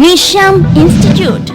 Nisham Institute.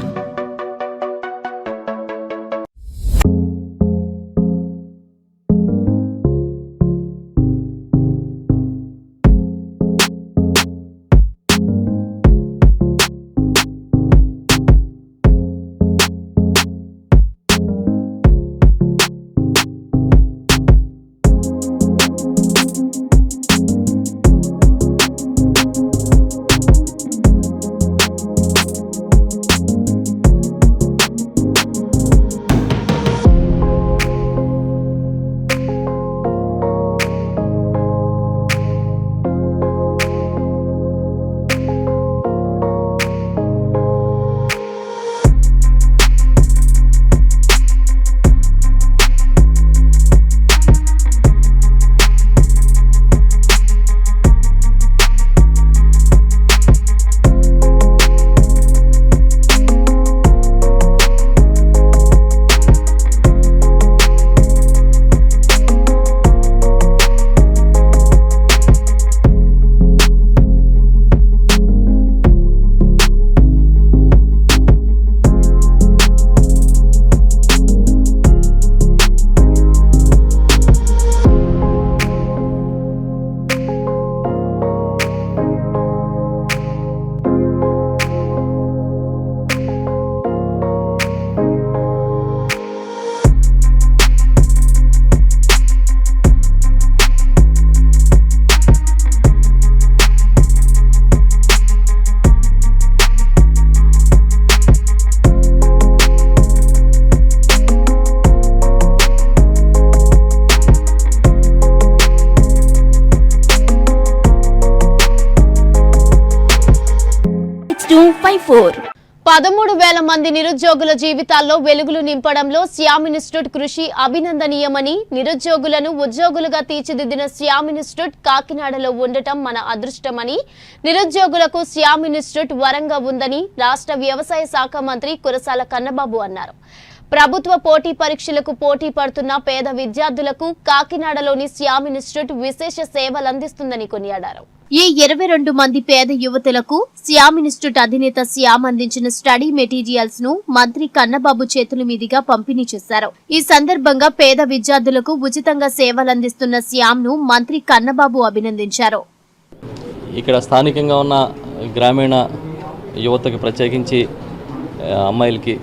Four 13,000 మంది నిరుద్యోగుల జీవితాల్లో వెలుగులు నింపడంలో శ్యామ్ ఇన్స్టిట్యూట్ కృషి అభినందనీయమని, నిరుద్యోగులను ఉద్యోగులుగా తీర్చిదిద్దిన శ్యామ్ ఇన్స్టిట్యూట్ కాకినాడలో ఉండటం మన అదృష్టమని, నిరుద్యోగులకు శ్యామ్ ఇన్స్టిట్యూట్ వరంగా ఉందని రాష్ట్ర వ్యవసాయ శాఖ మంత్రి కురసాల కన్నబాబు అన్నారు. ప్రభుత్వ పోటీ పరీక్షలకు పోటీ పడుతున్న పేద విద్యార్థులకు కాకినాడలోని శ్యామ్ ఇన్స్టిట్యూట్ విశేష సేవలందిస్తుందని కొనియాడారు. ఈ 22 మంది పేద యువతులకు శ్యామ్ ఇన్స్టిట్యూట్ అధినేత శ్యామ్ అందించిన స్టడీ మెటీరియల్స్ ను మంత్రి కన్నబాబు చేతుల మీదుగా పంపిణీ చేశారు. ఈ సందర్భంగా పేద విద్యార్థులకు ఉచితంగా సేవలందిస్తున్న శ్యామ్ ను మంత్రి కన్నబాబు అభినందించారు. ఇక్కడ స్థానికంగా ఉన్న గ్రామీణ యువతకు ప్రత్యేకించి అమ్మాయిలకి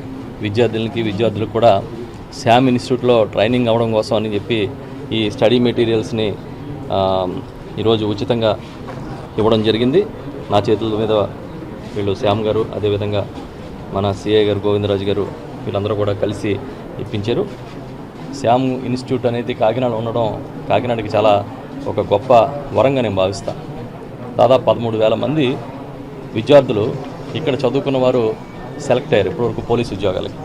విద్యార్థులకు కూడా శ్యామ్ ఇన్స్టిట్యూట్లో ట్రైనింగ్ అవ్వడం కోసం అని చెప్పి ఈ స్టడీ మెటీరియల్స్ని ఈరోజు ఉచితంగా ఇవ్వడం జరిగింది. నా చేతుల మీద వీళ్ళు శ్యామ్ గారు, అదేవిధంగా మన సిఐ గారు గోవిందరాజు గారు, వీళ్ళందరూ కూడా కలిసి ఇప్పించారు. శ్యామ్ ఇన్స్టిట్యూట్ అనేది కాకినాడ ఉండడం కాకినాడకి చాలా ఒక గొప్ప వరంగా నేను భావిస్తాను. దాదాపు 13,000 మంది విద్యార్థులు ఇక్కడ చదువుకున్న వారు సెలెక్ట్ అయ్యారు ఇప్పటివరకు పోలీసు ఉద్యోగాలకి.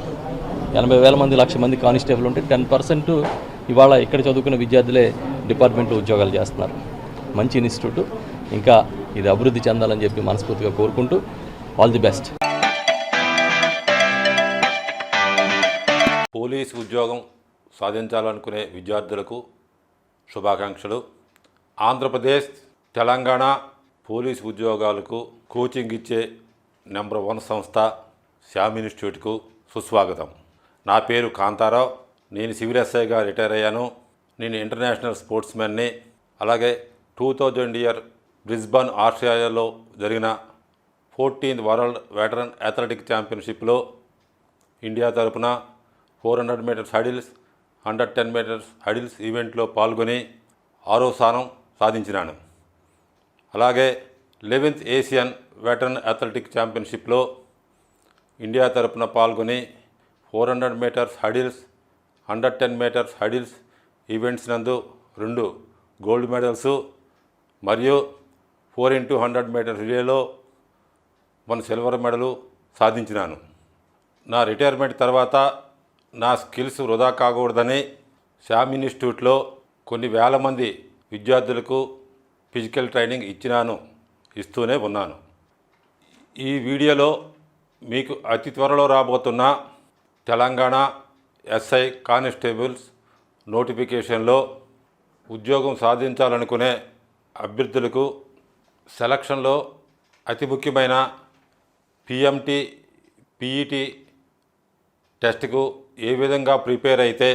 80,000 మంది, 1,00,000 మంది కానిస్టేబుల్ ఉంటే 10% ఇవాళ ఇక్కడ చదువుకున్న విద్యార్థులే డిపార్ట్మెంట్లో ఉద్యోగాలు చేస్తున్నారు. మంచి ఇన్స్టిట్యూట్, ఇంకా ఇది అభివృద్ధి చెందాలని చెప్పి మనస్ఫూర్తిగా కోరుకుంటూ ఆల్ ది బెస్ట్. పోలీసు ఉద్యోగం సాధించాలనుకునే విద్యార్థులకు శుభాకాంక్షలు. ఆంధ్రప్రదేశ్, తెలంగాణ పోలీసు ఉద్యోగాలకు కోచింగ్ ఇచ్చే నెంబర్ 1 సంస్థ శ్యామ్ ఇన్స్టిట్యూట్కు సుస్వాగతం. నా పేరు కాంతారావు. నేను సివిల్ ఎస్ఐగా రిటైర్ అయ్యాను. నేను ఇంటర్నేషనల్ స్పోర్ట్స్ మ్యాన్ని. అలాగే 2000 ఇయర్ బ్రిస్బన్ ఆస్ట్రేలియాలో జరిగిన 14th వరల్డ్ వెటరన్ అథ్లెటిక్ ఛాంపియన్షిప్లో ఇండియా తరపున 400 మీటర్స్ హడిల్స్, 110 మీటర్స్ హడిల్స్ ఈవెంట్లో పాల్గొని 6వ స్థానం సాధించినాను. అలాగే 11th ఏషియన్ వెటరన్ అథ్లెటిక్ ఛాంపియన్షిప్లో ఇండియా తరపున పాల్గొని 400 metres hurdles, 110 metres hurdles events నందు 2 గోల్డ్ మెడల్స్ మరియు 4x100 మీటర్ రిలేలో 1 సిల్వర్ మెడలు సాధించినాను. నా రిటైర్మెంట్ తర్వాత నా స్కిల్స్ వృధా కాకూడదని శ్యామ్ ఇన్స్టిట్యూట్లో కొన్ని వేల మంది విద్యార్థులకు ఫిజికల్ ట్రైనింగ్ ఇస్తూనే ఉన్నాను. ఈ వీడియోలో మీకు అతి త్వరలో రాబోతున్న తెలంగాణ ఎస్ఐ కానిస్టేబుల్స్ నోటిఫికేషన్లో ఉద్యోగం సాధించాలనుకునే అభ్యర్థులకు సెలక్షన్లో అతి ముఖ్యమైన పిఎంటి పిఈటి టెస్ట్కు ఏ విధంగా ప్రిపేర్ అయితే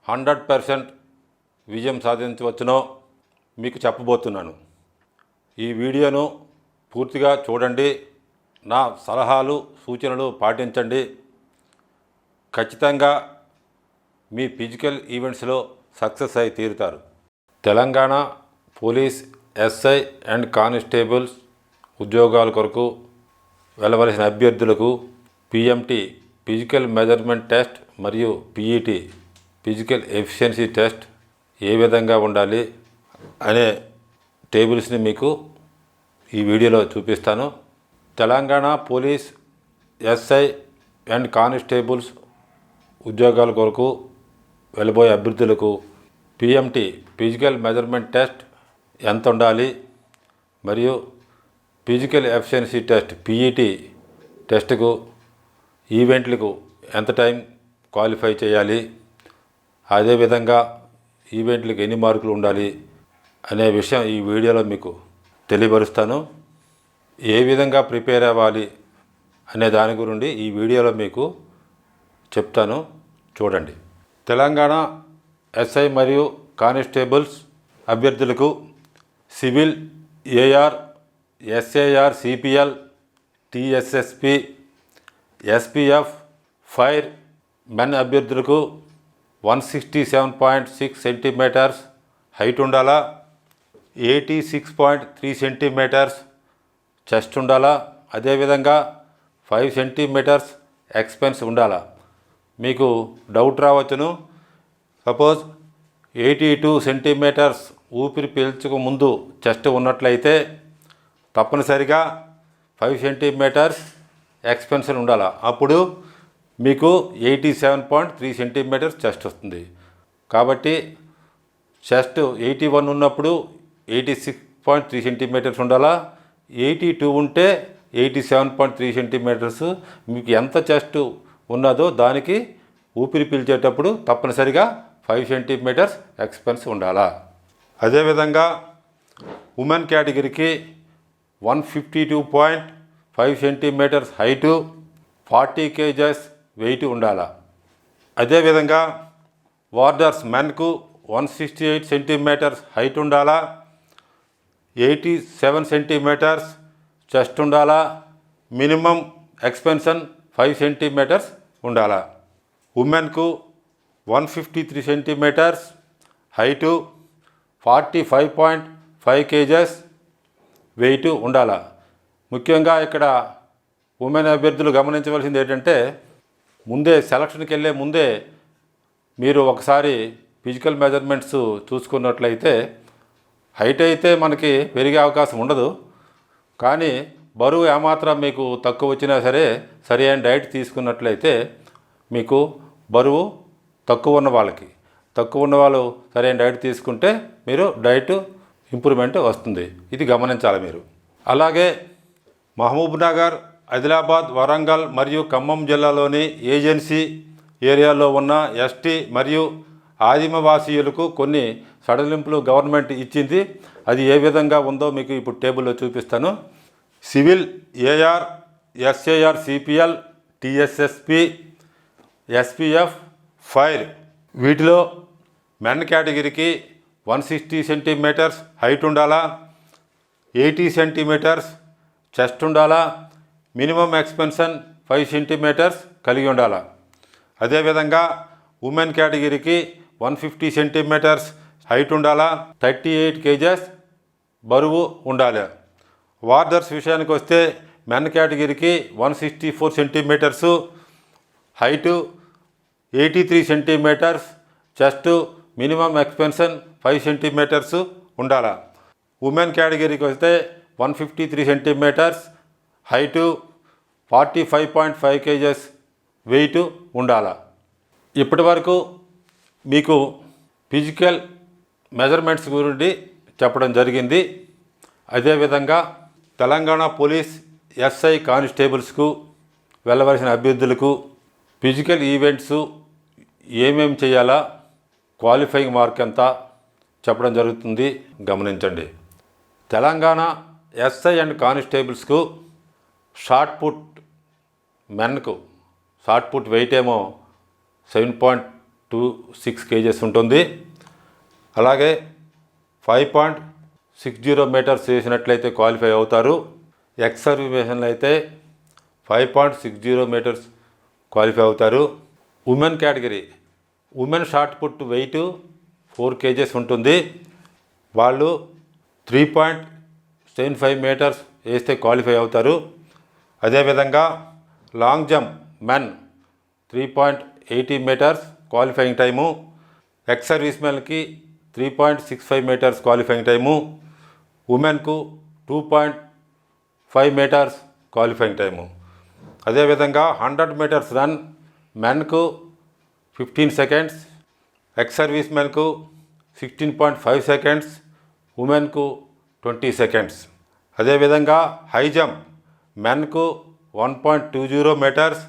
100% విజయం సాధించవచ్చునో మీకు చెప్పబోతున్నాను. ఈ వీడియోను పూర్తిగా చూడండి, నా సలహాలు సూచనలు పాటించండి. ఖచ్చితంగా మీ ఫిజికల్ ఈవెంట్స్లో సక్సెస్ అయి తీరుతారు. Telangana police SI and constables ఉద్యోగాల కొరకు వెళ్ళవలసిన అభ్యర్థులకు పిఎంటి ఫిజికల్ మెజర్మెంట్ టెస్ట్ మరియు పిఈటి ఫిజికల్ ఎఫిషియన్సీ టెస్ట్ ఏ విధంగా ఉండాలి అనే టేబుల్స్ని మీకు ఈ వీడియోలో చూపిస్తాను. Telangana police SI and constables ఉద్యోగాల కొరకు వెళ్ళబోయే అభ్యర్థులకు పిఎంటి ఫిజికల్ మెజర్మెంట్ టెస్ట్ ఎంత ఉండాలి మరియు ఫిజికల్ ఎఫిషియన్సీ టెస్ట్ పిఈటి టెస్ట్కు ఈవెంట్లకు ఎంత టైం క్వాలిఫై చేయాలి, అదేవిధంగా ఈవెంట్లకు ఎన్ని మార్కులు ఉండాలి అనే విషయం ఈ వీడియోలో మీకు తెలియపరుస్తాను. ఏ విధంగా ప్రిపేర్ అవ్వాలి అనే దాని గురించి ఈ వీడియోలో మీకు చెప్తాను, చూడండి. తెలంగాణ ఎస్ఐ మరియు కానిస్టేబుల్స్ అభ్యర్థులకు civil AR, SAR, CPL, TSSP, SPF, fire men అభ్యర్థులకు 167.6 సెంటీమీటర్స్ హైట్ ఉండాలా, 86.3 సెంటీమీటర్స్ చెస్ట్ ఉండాలా, అదేవిధంగా 5 సెంటీమీటర్స్ ఎక్స్పెన్స్ ఉండాలా. మీకు డౌట్ రావచ్చును, సపోజ్ 82 సెంటీమీటర్స్ ఊపిరి పీల్చక ముందు చెస్ట్ ఉన్నట్లయితే తప్పనిసరిగా 5 సెంటీమీటర్స్ ఎక్స్పెన్షన్ ఉండాలా. అప్పుడు మీకు 87.3 సెంటీమీటర్స్ చెస్ట్ వస్తుంది. కాబట్టి చెస్ట్ 81 ఉన్నప్పుడు 86.3 సెంటీమీటర్స్ ఉండాలా, 82 ఉంటే 87.3 సెంటీమీటర్స్. మీకు ఎంత చెస్ట్ ఉన్నదో దానికి ఊపిరి పీల్చేటప్పుడు తప్పనిసరిగా 5 సెంటీమీటర్స్ ఎక్స్పెన్స్ ఉండాలా. అదేవిధంగా ఉమెన్ కేటగిరీకి 152.5 సెంటీమీటర్స్ హైటు, 40 కేజెస్ వెయిట్ ఉండాలా. అదేవిధంగా వార్డర్స్ మెన్కు 168 సెంటీమీటర్స్ హైట్ ఉండాలా, 87 సెంటీమీటర్స్ చెస్ట్ ఉండాలా, మినిమం ఎక్స్పెన్షన్ 5 సెంటీమీటర్స్ ఉండాలా. ఉమెన్కు 153 సెంటీమీటర్స్ హైటు, 45.5 కేజెస్ వెయిట్ ఉండాలా. ముఖ్యంగా ఇక్కడ ఉమెన్ అభ్యర్థులు గమనించవలసింది ఏంటంటే, ముందే సెలక్షన్కి వెళ్ళే ముందే మీరు ఒకసారి ఫిజికల్ మెజర్మెంట్స్ చూసుకున్నట్లయితే హైట్ అయితే మనకి పెరిగే అవకాశం ఉండదు, కానీ బరువు ఏమాత్రం మీకు తక్కువ వచ్చినా సరే సరి అయిన డైట్ తీసుకున్నట్లయితే మీకు బరువు తక్కువ ఉన్న వాళ్ళు సరైన డైట్ తీసుకుంటే మీరు డైట్ ఇంప్రూవ్మెంట్ వస్తుంది. ఇది గమనించాలి మీరు. అలాగే మహబూబ్నగర్, ఆదిలాబాద్, వరంగల్ మరియు ఖమ్మం జిల్లాలోని ఏజెన్సీ ఏరియాలో ఉన్న ఎస్టీ మరియు ఆదిమవాసీయులకు కొన్ని సడలింపులు గవర్నమెంట్ ఇచ్చింది. అది ఏ విధంగా ఉందో మీకు ఇప్పుడు టేబుల్లో చూపిస్తాను. Civil AR, SAR, CPL, TSSP, SPF, fire వీటిలో మెన్ కేటగిరీకి 160 సెంటీమీటర్స్ హైట్ ఉండాలా, 80 సెంటీమీటర్స్ చెస్ట్ ఉండాలా, మినిమం ఎక్స్పెన్షన్ 5 సెంటీమీటర్స్ కలిగి ఉండాలా. అదేవిధంగా ఉమెన్ కేటగిరీకి 150 సెంటీమీటర్స్ హైట్ ఉండాలా, 38 కేజెస్ బరువు ఉండాలి. వార్డర్స్ విషయానికి వస్తే మెన్ కేటగిరీకి 164 centimetres height, 83 centimetres chest, minimum expansion 5 centimetres ఉండాలా. ఉమెన్ కేటగిరీకి వస్తే 153 సెంటీమీటర్స్ హైటు, 45.5 కేజెస్ వెయిట్ ఉండాలా. ఇప్పటి వరకు మీకు ఫిజికల్ మెజర్మెంట్స్ గురించి చెప్పడం జరిగింది. అదేవిధంగా తెలంగాణ పోలీస్ ఎస్ఐ కానిస్టేబుల్స్కు వెళ్ళవలసిన అభ్యర్థులకు ఫిజికల్ ఈవెంట్స్ ఏమేమి చేయాలా, క్వాలిఫైయింగ్ మార్క్ ఎంత చెప్పడం జరుగుతుంది, గమనించండి. తెలంగాణ ఎస్ఐ అండ్ కానిస్టేబుల్స్కు షార్ట్ పుట్ మెన్కు షార్ట్ పుట్ వెయిట్ ఏమో 7.26 kgs ఉంటుంది. అలాగే 5.60 మీటర్స్ చేసినట్లయితే క్వాలిఫై అవుతారు. ఎక్స్ సర్వీమేషన్లో అయితే 5.60 మీటర్స్ క్వాలిఫై అవుతారు. Women category women shot put wait 4 kgs ఉంటుంది. వాళ్ళు 3.75 మీటర్స్ వేస్తే క్వాలిఫై అవుతారు. అదేవిధంగా long jump men 3.80 metres qualifying time. Ex service మెన్కి 3.65 మీటర్స్ క్వాలిఫైయింగ్ టైము. ఉమెన్కు 2.5 మీటర్స్ క్వాలిఫైయింగ్ టైము. అదేవిధంగా 100 మీటర్స్ రన్ మెన్కు 15 సెకండ్స్, ఎక్స్ సర్వీస్ మెన్కు 16.5 సెకండ్స్, ఉమెన్కు 20 సెకండ్స్. అదేవిధంగా హై జంప్ మెన్కు 1.20 మీటర్స్,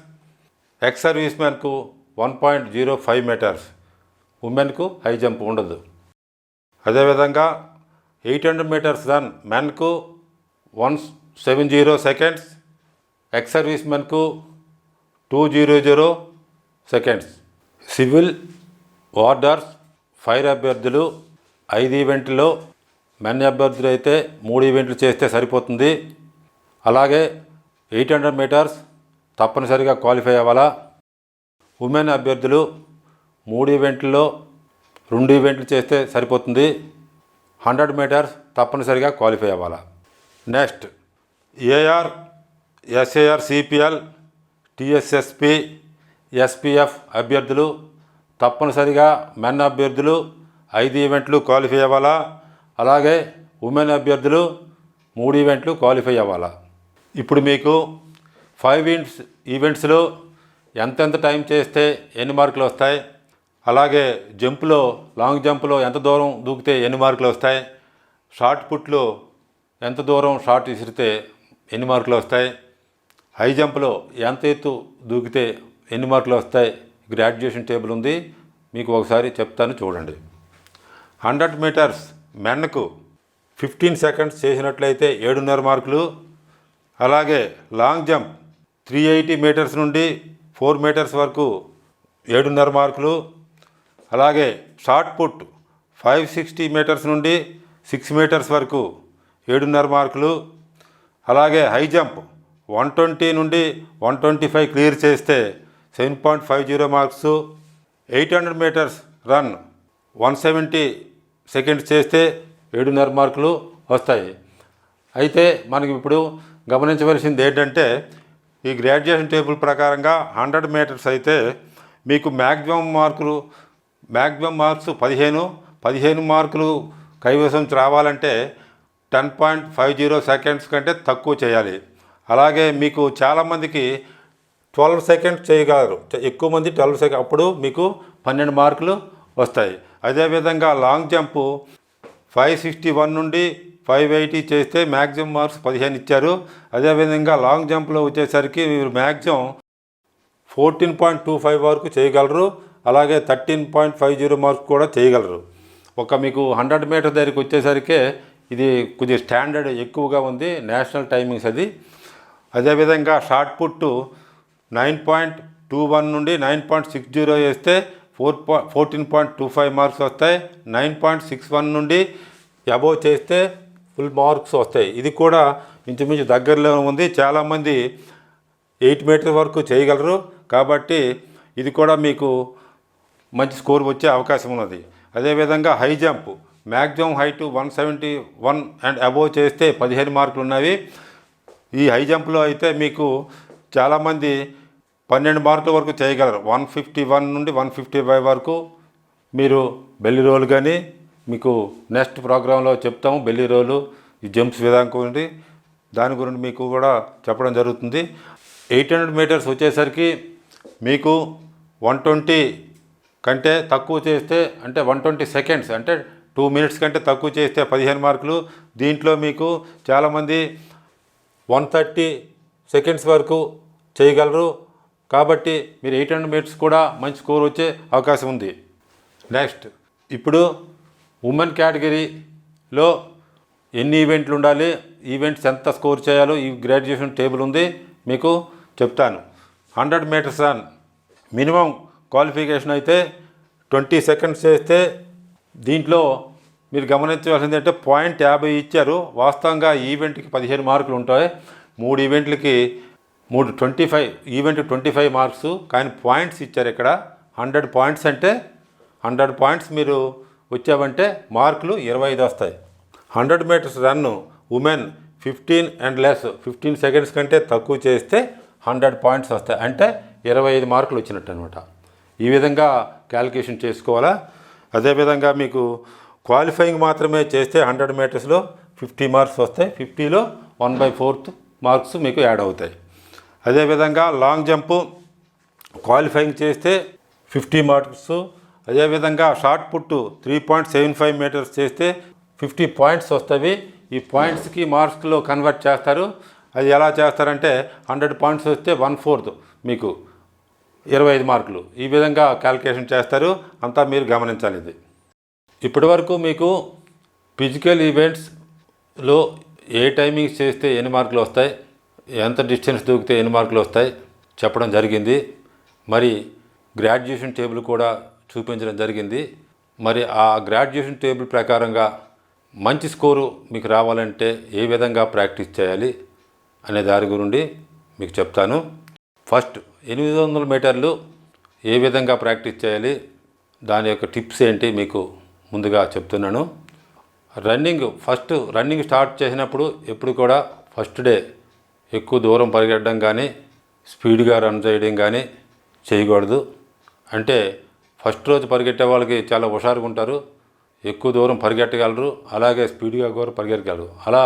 ఎక్స్ సర్వీస్ మెన్కు 1.05 మీటర్స్, ఉమెన్కు హై జంప్ ఉండదు. అదేవిధంగా 800 మీటర్స్ రన్ మెన్కు 170 సెకండ్స్, ఎక్స్ సర్వీస్ మెన్కు 200 సెకండ్స్. సివిల్ వార్డర్స్ ఫైర్ అభ్యర్థులు 5 ఈవెంట్లో, మెన్ అభ్యర్థులు అయితే 3 ఈవెంట్లు చేస్తే సరిపోతుంది. అలాగే 800 మీటర్స్ తప్పనిసరిగా క్వాలిఫై అవ్వాలా. ఉమెన్ అభ్యర్థులు 3 ఈవెంట్లో 2 ఈవెంట్లు చేస్తే సరిపోతుంది. 100 మీటర్స్ తప్పనిసరిగా క్వాలిఫై అవ్వాలా. Next AR, SAR, CPL, TSSP, SPF అభ్యర్థులు తప్పనిసరిగా మెన్ అభ్యర్థులు 5 ఈవెంట్లు క్వాలిఫై అవ్వాలా. అలాగే ఉమెన్ అభ్యర్థులు 3 ఈవెంట్లు క్వాలిఫై అవ్వాలా. ఇప్పుడు మీకు 5 ఈవెంట్స్లో ఎంతెంత టైం చేస్తే ఎన్ని మార్కులు వస్తాయి, అలాగే జంప్లో లాంగ్ జంప్లో ఎంత దూరం దూకితే ఎన్ని మార్కులు వస్తాయి, షార్ట్ పుట్లో ఎంత దూరం షార్ట్ విసిరితే ఎన్ని మార్కులు వస్తాయి, హై జంప్లో ఎంత ఎత్తు దూకితే ఎన్ని మార్కులు వస్తాయి, గ్రాడ్యుయేషన్ టేబుల్ ఉంది, మీకు ఒకసారి చెప్తాను చూడండి. 100 మీటర్స్ మెన్కు 15 సెకండ్స్ చేసినట్లయితే 7.5 మార్కులు. అలాగే లాంగ్ జంప్ 380 మీటర్స్ నుండి 4 మీటర్స్ వరకు 7.5 మార్కులు. అలాగే షార్ట్ పుట్ 560 మీటర్స్ నుండి 6 మీటర్స్ వరకు 7.5 మార్కులు. అలాగే హై జంప్ 120 నుండి 125 క్లియర్ చేస్తే 7.50 మార్క్స్. 800 మీటర్స్ రన్ 170 సెకండ్స్ చేస్తే 7.5 మార్కులు వస్తాయి. అయితే మనకి ఇప్పుడు గమనించవలసింది ఏంటంటే, ఈ గ్రాడ్యుయేషన్ టేబుల్ ప్రకారంగా 100 మీటర్స్ అయితే మీకు మ్యాక్సిమం మార్క్స్ 15 మార్కులు కైవసం రావాలంటే 10.50 సెకండ్స్ కంటే తక్కువ చేయాలి. అలాగే మీకు చాలామందికి 12 సెకండ్స్ చేయగలరు, ఎక్కువ మంది 12 సెకండ్, అప్పుడు మీకు 12 మార్కులు వస్తాయి. అదేవిధంగా లాంగ్ జంపు 561 నుండి 580 చేస్తే మ్యాక్సిమం మార్క్స్ 15 ఇచ్చారు. అదేవిధంగా లాంగ్ జంప్లో వచ్చేసరికి మీరు మ్యాక్సిమం 14.25 వరకు చేయగలరు. అలాగే 13.50 మార్క్స్ కూడా చేయగలరు. మీకు 100 మీటర్ దగ్గరికి వచ్చేసరికి ఇది కొద్దిగా స్టాండర్డ్ ఎక్కువగా ఉంది, నేషనల్ టైమింగ్స్ అది. అదేవిధంగా షార్ట్ పుట్ 9.21 నుండి 9.60 వేస్తే 14.25 మార్క్స్ వస్తాయి. 9.61 నుండి అబోవ్ చేస్తే ఫుల్ మార్క్స్ వస్తాయి. ఇది కూడా ఇంచుమించు దగ్గరలో ఉంది. చాలామంది 8 మీటర్ వరకు చేయగలరు, కాబట్టి ఇది కూడా మీకు మంచి స్కోర్ వచ్చే అవకాశం ఉన్నది. అదేవిధంగా high jump maximum height 171 and above చేస్తే 15 మార్కులు ఉన్నవి. ఈ హై జంప్లో అయితే మీకు చాలామంది 12 మార్కుల వరకు చేయగలరు. 151 నుండి 155 వరకు మీరు బెల్లి రోల్ కానీ, మీకు నెక్స్ట్ ప్రోగ్రాంలో చెప్తాము బెల్లి రోలు, ఈ జంప్స్ విధానం గురించి, దాని గురించి మీకు కూడా చెప్పడం జరుగుతుంది. 800 మీటర్స్ వచ్చేసరికి మీకు 120 కంటే తక్కువ చేస్తే, అంటే 120 సెకండ్స్ అంటే 2 మినిట్స్ కంటే తక్కువ చేస్తే 15 మార్కులు. దీంట్లో మీకు చాలామంది 130 సెకండ్స్ వరకు చేయగలరు, కాబట్టి మీరు 800 మీటర్స్ కూడా మంచి స్కోర్ వచ్చే అవకాశం ఉంది. నెక్స్ట్ ఇప్పుడు ఉమెన్ కేటగిరీలో ఎన్ని ఈవెంట్లు ఉండాలి, ఈవెంట్స్ ఎంత స్కోర్ చేయాలో ఈ గ్రాడ్యుయేషన్ టేబుల్ ఉంది, మీకు చెప్తాను. 100 మీటర్స్ రన్ మినిమం క్వాలిఫికేషన్ అయితే 20 సెకండ్స్ చేస్తే దీంట్లో మీరు గమనించవలసింది అంటే 0.50 ఇచ్చారు. వాస్తవంగా ఈవెంట్కి 15 మార్కులు ఉంటాయి. 3 ఈవెంట్లకి 25 ఈవెంట్ 25 మార్క్స్, కానీ పాయింట్స్ ఇచ్చారు ఇక్కడ 100 పాయింట్స్. అంటే 100 పాయింట్స్ మీరు వచ్చావంటే మార్కులు 25 వస్తాయి. 100 మీటర్స్ రన్ను ఉమెన్ 15 అండ్ లెస్ 15 సెకండ్స్ కంటే తక్కువ చేస్తే 100 పాయింట్స్ వస్తాయి. అంటే 25 మార్కులు వచ్చినట్టు అనమాట. ఈ విధంగా క్యాలిక్యులేషన్ చేసుకోవాలా. అదేవిధంగా మీకు క్వాలిఫైయింగ్ మాత్రమే చేస్తే 100 మీటర్స్లో 50 మార్క్స్ వస్తాయి. 50లో 1/4 మార్క్స్ మీకు యాడ్ అవుతాయి. అదేవిధంగా లాంగ్ జంపు క్వాలిఫైయింగ్ చేస్తే 50 మార్క్స్. అదేవిధంగా షార్ట్ పుట్ 3.75 మీటర్స్ చేస్తే 50 పాయింట్స్ వస్తాయి. ఈ పాయింట్స్కి మార్క్స్లో కన్వర్ట్ చేస్తారు. అది ఎలా చేస్తారంటే 100 పాయింట్స్ వస్తే 1/4 మీకు 25 మార్కులు. ఈ విధంగా క్యాలిక్యులేషన్ చేస్తారు. అంతా మీరు గమనించాలి. ఇది ఇప్పటి వరకు మీకు ఫిజికల్ ఈవెంట్స్లో ఏ టైమింగ్స్ చేస్తే ఎన్ని మార్కులు వస్తాయి, ఎంత డిస్టెన్స్ దూకితే ఎన్ని మార్కులు వస్తాయి చెప్పడం జరిగింది. మరి గ్రాడ్యుయేషన్ టేబుల్ కూడా చూపించడం జరిగింది. మరి ఆ గ్రాడ్యుయేషన్ టేబుల్ ప్రకారంగా మంచి స్కోరు మీకు రావాలంటే ఏ విధంగా ప్రాక్టీస్ చేయాలి అనే దాని గురించి మీకు చెప్తాను. ఫస్ట్ 800 మీటర్లు ఏ విధంగా ప్రాక్టీస్ చేయాలి, దాని యొక్క టిప్స్ ఏంటి మీకు ముందుగా చెప్తున్నాను. రన్నింగ్ స్టార్ట్ చేసినప్పుడు ఎప్పుడు కూడా ఫస్ట్ డే ఎక్కువ దూరం పరిగెట్టడం కానీ స్పీడ్గా రన్ చేయడం కానీ చేయకూడదు. అంటే ఫస్ట్ రోజు పరిగెట్టే వాళ్ళకి చాలా హుషారుగా ఉంటారు, ఎక్కువ దూరం పరిగెట్టగలరు, అలాగే స్పీడ్గా కూడా పరిగెత్తగలరు. అలా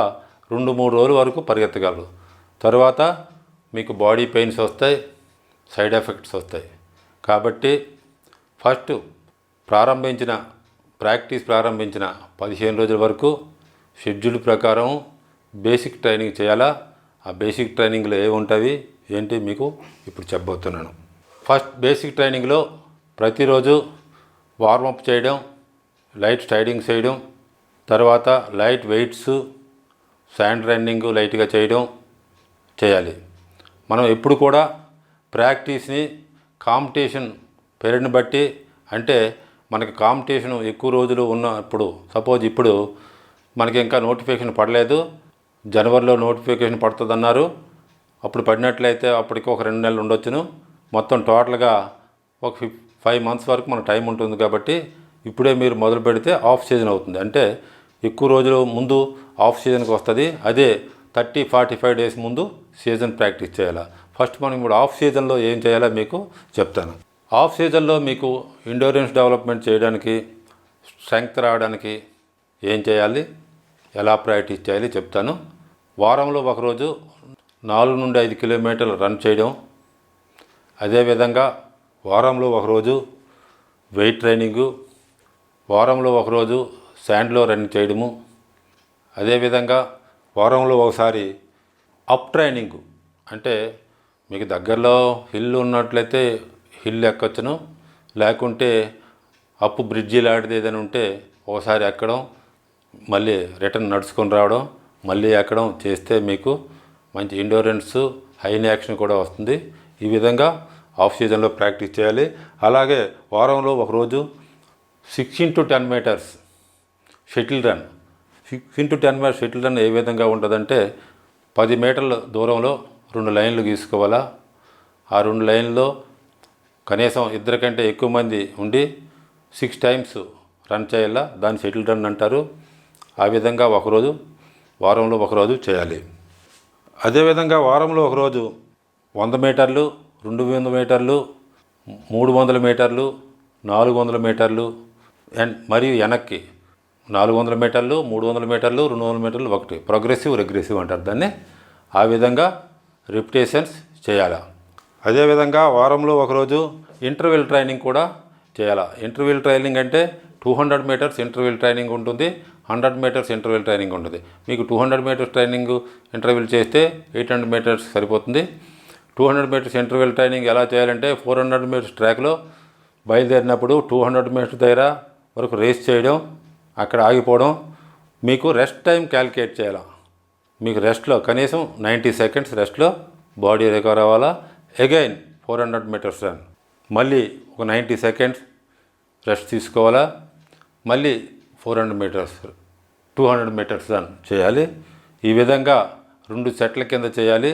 2-3 రోజుల వరకు పరిగెత్తగలరు. తర్వాత మీకు బాడీ పెయిన్స్ వస్తాయి, సైడ్ ఎఫెక్ట్స్ వస్తాయి. కాబట్టి ఫస్ట్ ప్రాక్టీస్ ప్రారంభించిన 15 రోజుల వరకు షెడ్యూల్ ప్రకారం బేసిక్ ట్రైనింగ్ చేయాలా. ఆ బేసిక్ ట్రైనింగ్లో ఏముంటుంది ఏంటి మీకు ఇప్పుడు చెప్పబోతున్నాను. ఫస్ట్ బేసిక్ ట్రైనింగ్లో ప్రతిరోజు వార్మప్ చేయడం, లైట్ స్ట్రైడింగ్ చేయడం, తర్వాత లైట్ వెయిట్స్, శాండ్ రన్నింగ్ లైట్గా చేయాలి. మనం ఎప్పుడు కూడా ప్రాక్టీస్ని కాంపిటీషన్ పీరియడ్ని బట్టి, అంటే మనకి కాంపిటీషన్ ఎక్కువ రోజులు ఉన్నప్పుడు, సపోజ్ ఇప్పుడు మనకి ఇంకా నోటిఫికేషన్ పడలేదు, జనవరిలో నోటిఫికేషన్ పడుతుందన్నారు, అప్పుడు పడినట్లయితే అప్పటికి ఒక 2 నెలలు ఉండొచ్చును. మొత్తం టోటల్గా ఒక 5 మంత్స్ వరకు మనకు టైం ఉంటుంది. కాబట్టి ఇప్పుడే మీరు మొదలు పెడితే ఆఫ్ సీజన్ అవుతుంది. అంటే ఎక్కువ రోజులు ముందు ఆఫ్ సీజన్కి వస్తుంది. అదే 30-45 డేస్ ముందు సీజన్ ప్రాక్టీస్ చేయాలి. ఫస్ట్ మనం ఇప్పుడు ఆఫ్ సీజన్లో ఏం చేయాలో మీకు చెప్తాను. ఆఫ్ సీజన్లో మీకు ఎండ్యూరెన్స్ డెవలప్మెంట్ చేయడానికి, స్ట్రెంగ్త్ రావడానికి ఏం చేయాలి, ఎలా ప్రాక్టీస్ చేయాలి చెప్తాను. వారంలో ఒకరోజు 4 నుండి 5 కిలోమీటర్లు రన్ చేయడం, అదేవిధంగా వారంలో ఒకరోజు వెయిట్ ట్రైనింగు, వారంలో ఒకరోజు శాండ్లో రన్నింగ్ చేయడము, అదేవిధంగా వారంలో ఒకసారి అప్ ట్రైనింగు. అంటే మీకు దగ్గరలో హిల్ ఉన్నట్లయితే హిల్ ఎక్కొచ్చును, లేకుంటే అప్పు బ్రిడ్జి లాంటిది ఏదైనా ఉంటే ఒకసారి ఎక్కడం, మళ్ళీ రిటర్న్ నడుచుకొని రావడం, మళ్ళీ ఎక్కడం చేస్తే మీకు మంచి ఎండ్యూరెన్స్, హై యాక్షన్ కూడా వస్తుంది. ఈ విధంగా ఆఫ్ సీజన్లో ప్రాక్టీస్ చేయాలి. అలాగే వారంలో ఒకరోజు 6x10 metres shuttle run. 6x10 metres shuttle run ఏ విధంగా ఉంటుందంటే 10 మీటర్ల దూరంలో 2 లైన్లు గీసుకోవాలా. ఆ 2 లైన్లో కనీసం 2 కంటే ఎక్కువ మంది ఉండి 6 టైమ్స్ రన్ చేయాలా. దాన్ని షటిల్ రన్ అంటారు. ఆ విధంగా వారంలో ఒకరోజు చేయాలి. అదేవిధంగా వారంలో ఒకరోజు 100 మీటర్లు, 200 మీటర్లు, 300 మీటర్లు, 400 మీటర్లు మరియు వెనక్కి 400 మీటర్లు, 300 మీటర్లు, 200 మీటర్లు ఒకటి ప్రోగ్రెసివ్, రెగ్రెసివ్ అంటారు దాన్ని. ఆ విధంగా రిపిటేషన్స్ చేయాలి. అదేవిధంగా వారంలో ఒకరోజు ఇంటర్వెల్ ట్రైనింగ్ కూడా చేయాలి. ఇంటర్వెల్ ట్రైనింగ్ అంటే 200 మీటర్స్ ఇంటర్వెల్ ట్రైనింగ్ ఉంటుంది, 100 మీటర్స్ ఇంటర్వెల్ ట్రైనింగ్ ఉంటుంది. మీకు 200 మీటర్స్ ట్రైనింగ్ ఇంటర్వెల్ చేస్తే 800 మీటర్స్ సరిపోతుంది. 200 మీటర్స్ ఇంటర్వెల్ ట్రైనింగ్ ఎలా చేయాలంటే 400 మీటర్స్ ట్రాక్లో బయలుదేరినప్పుడు 200 మీటర్స్ దగ్గర వరకు రేస్ చేయడం, అక్కడ ఆగిపోవడం, మీకు రెస్ట్ టైం క్యాలిక్యులేట్ చేయాలి. మీకు రెస్ట్లో కనీసం 90 సెకండ్స్ రెస్ట్లో బాడీ రికవర్ అవ్వాలా. అగైన్ 400 మీటర్స్ రన్, మళ్ళీ ఒక 90 సెకండ్స్ రెస్ట్ తీసుకోవాలా. మళ్ళీ 400 మీటర్స్ 200 మీటర్స్ రన్ చేయాలి. ఈ విధంగా 2 సెట్ల కింద చేయాలి.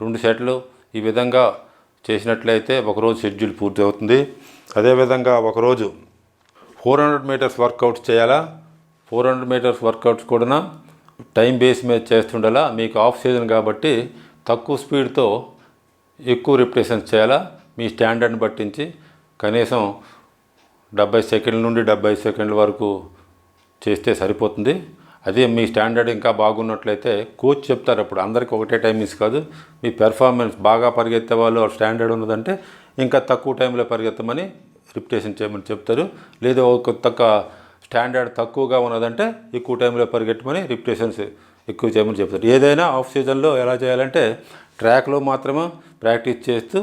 2 సెట్లు ఈ విధంగా చేసినట్లయితే ఒకరోజు షెడ్యూల్ పూర్తి అవుతుంది. అదేవిధంగా ఒకరోజు 400 మీటర్స్ వర్కౌట్స్ చేయాలా. 400 మీటర్స్ వర్కౌట్స్ కూడా టైం బేస్ మీద చేస్తుండాలా. మీకు ఆఫ్ సీజన్ కాబట్టి తక్కువ స్పీడ్తో ఎక్కువ రిపిటేషన్స్ చేయాలా. మీ స్టాండర్డ్ని పట్టించి కనీసం 70 సెకండ్ల నుండి 75 సెకండ్ల వరకు చేస్తే సరిపోతుంది. అదే మీ స్టాండర్డ్ ఇంకా బాగున్నట్లయితే కోచ్ చెప్తారు. అప్పుడు అందరికీ ఒకటే టైమింగ్స్ కాదు, మీ పెర్ఫార్మెన్స్ బాగా పరిగెత్తే వాళ్ళు స్టాండర్డ్ ఉన్నదంటే ఇంకా తక్కువ టైంలో పరిగెత్తమని రిపిటేషన్ చేయమని చెప్తారు. లేదా ఒక స్టాండర్డ్ తక్కువగా ఉన్నదంటే ఎక్కువ టైంలో పరిగెట్టమని రిపిటేషన్స్ ఎక్కువ చేయమని చెప్తారు. ఏదైనా ఆఫ్ సీజన్లో ఎలా చేయాలంటే ట్రాక్లో మాత్రమే ప్రాక్టీస్ చేస్తూ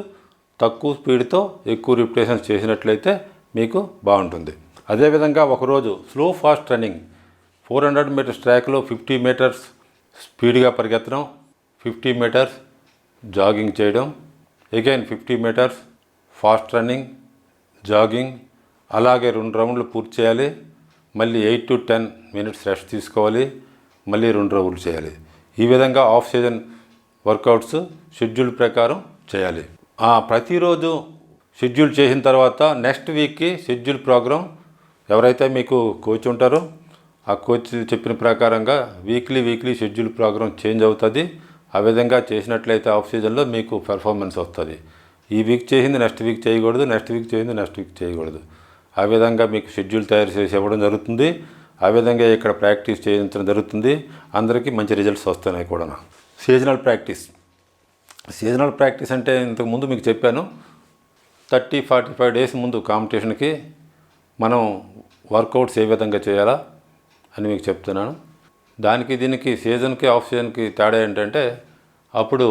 తక్కువ స్పీడ్తో ఎక్కువ రిపిటేషన్స్ చేసినట్లయితే మీకు బాగుంటుంది. అదేవిధంగా ఒకరోజు స్లో ఫాస్ట్ రన్నింగ్ 400 మీటర్స్ ట్రాక్లో 50 మీటర్స్ స్పీడ్గా పరిగెత్తడం, 50 మీటర్స్ జాగింగ్ చేయడం, again 50 metres fast running, jogging, అలాగే 2 రౌండ్లు పూర్తి చేయాలి. మళ్ళీ 8 to 10 మినిట్స్ రెస్ట్ తీసుకోవాలి. మళ్ళీ 2 రౌండ్లు చేయాలి. ఈ విధంగా ఆఫ్ సీజన్ వర్కౌట్స్ షెడ్యూల్ ప్రకారం చేయాలి. ప్రతిరోజు షెడ్యూల్ చేసిన తర్వాత నెక్స్ట్ వీక్కి షెడ్యూల్ ప్రోగ్రామ్ ఎవరైతే మీకు కోచ్ ఉంటారో ఆ కోచ్ చెప్పిన ప్రకారంగా వీక్లీ షెడ్యూల్ ప్రోగ్రామ్ చేంజ్ అవుతుంది. ఆ విధంగా చేసినట్లయితే ఆఫ్ సీజన్లో మీకు పెర్ఫార్మెన్స్ వస్తుంది. ఈ వీక్ చేసింది నెక్స్ట్ వీక్ చేయకూడదు, నెక్స్ట్ వీక్ చేసింది నెక్స్ట్ వీక్ చేయకూడదు. ఆ విధంగా మీకు షెడ్యూల్ తయారు చేసి ఇవ్వడం జరుగుతుంది. ఆ విధంగా ఇక్కడ ప్రాక్టీస్ చేయించడం జరుగుతుంది. అందరికీ మంచి రిజల్ట్స్ వస్తున్నాయి కూడా. సీజనల్ ప్రాక్టీస్ అంటే ఇంతకుముందు మీకు చెప్పాను. 30-45 డేస్ ముందు కాంపిటీషన్కి మనం వర్కౌట్స్ ఏ విధంగా చేయాలా అని మీకు చెప్తున్నాను. దీనికి సీజన్కి ఆఫ్ సీజన్కి తేడా ఏంటంటే అప్పుడు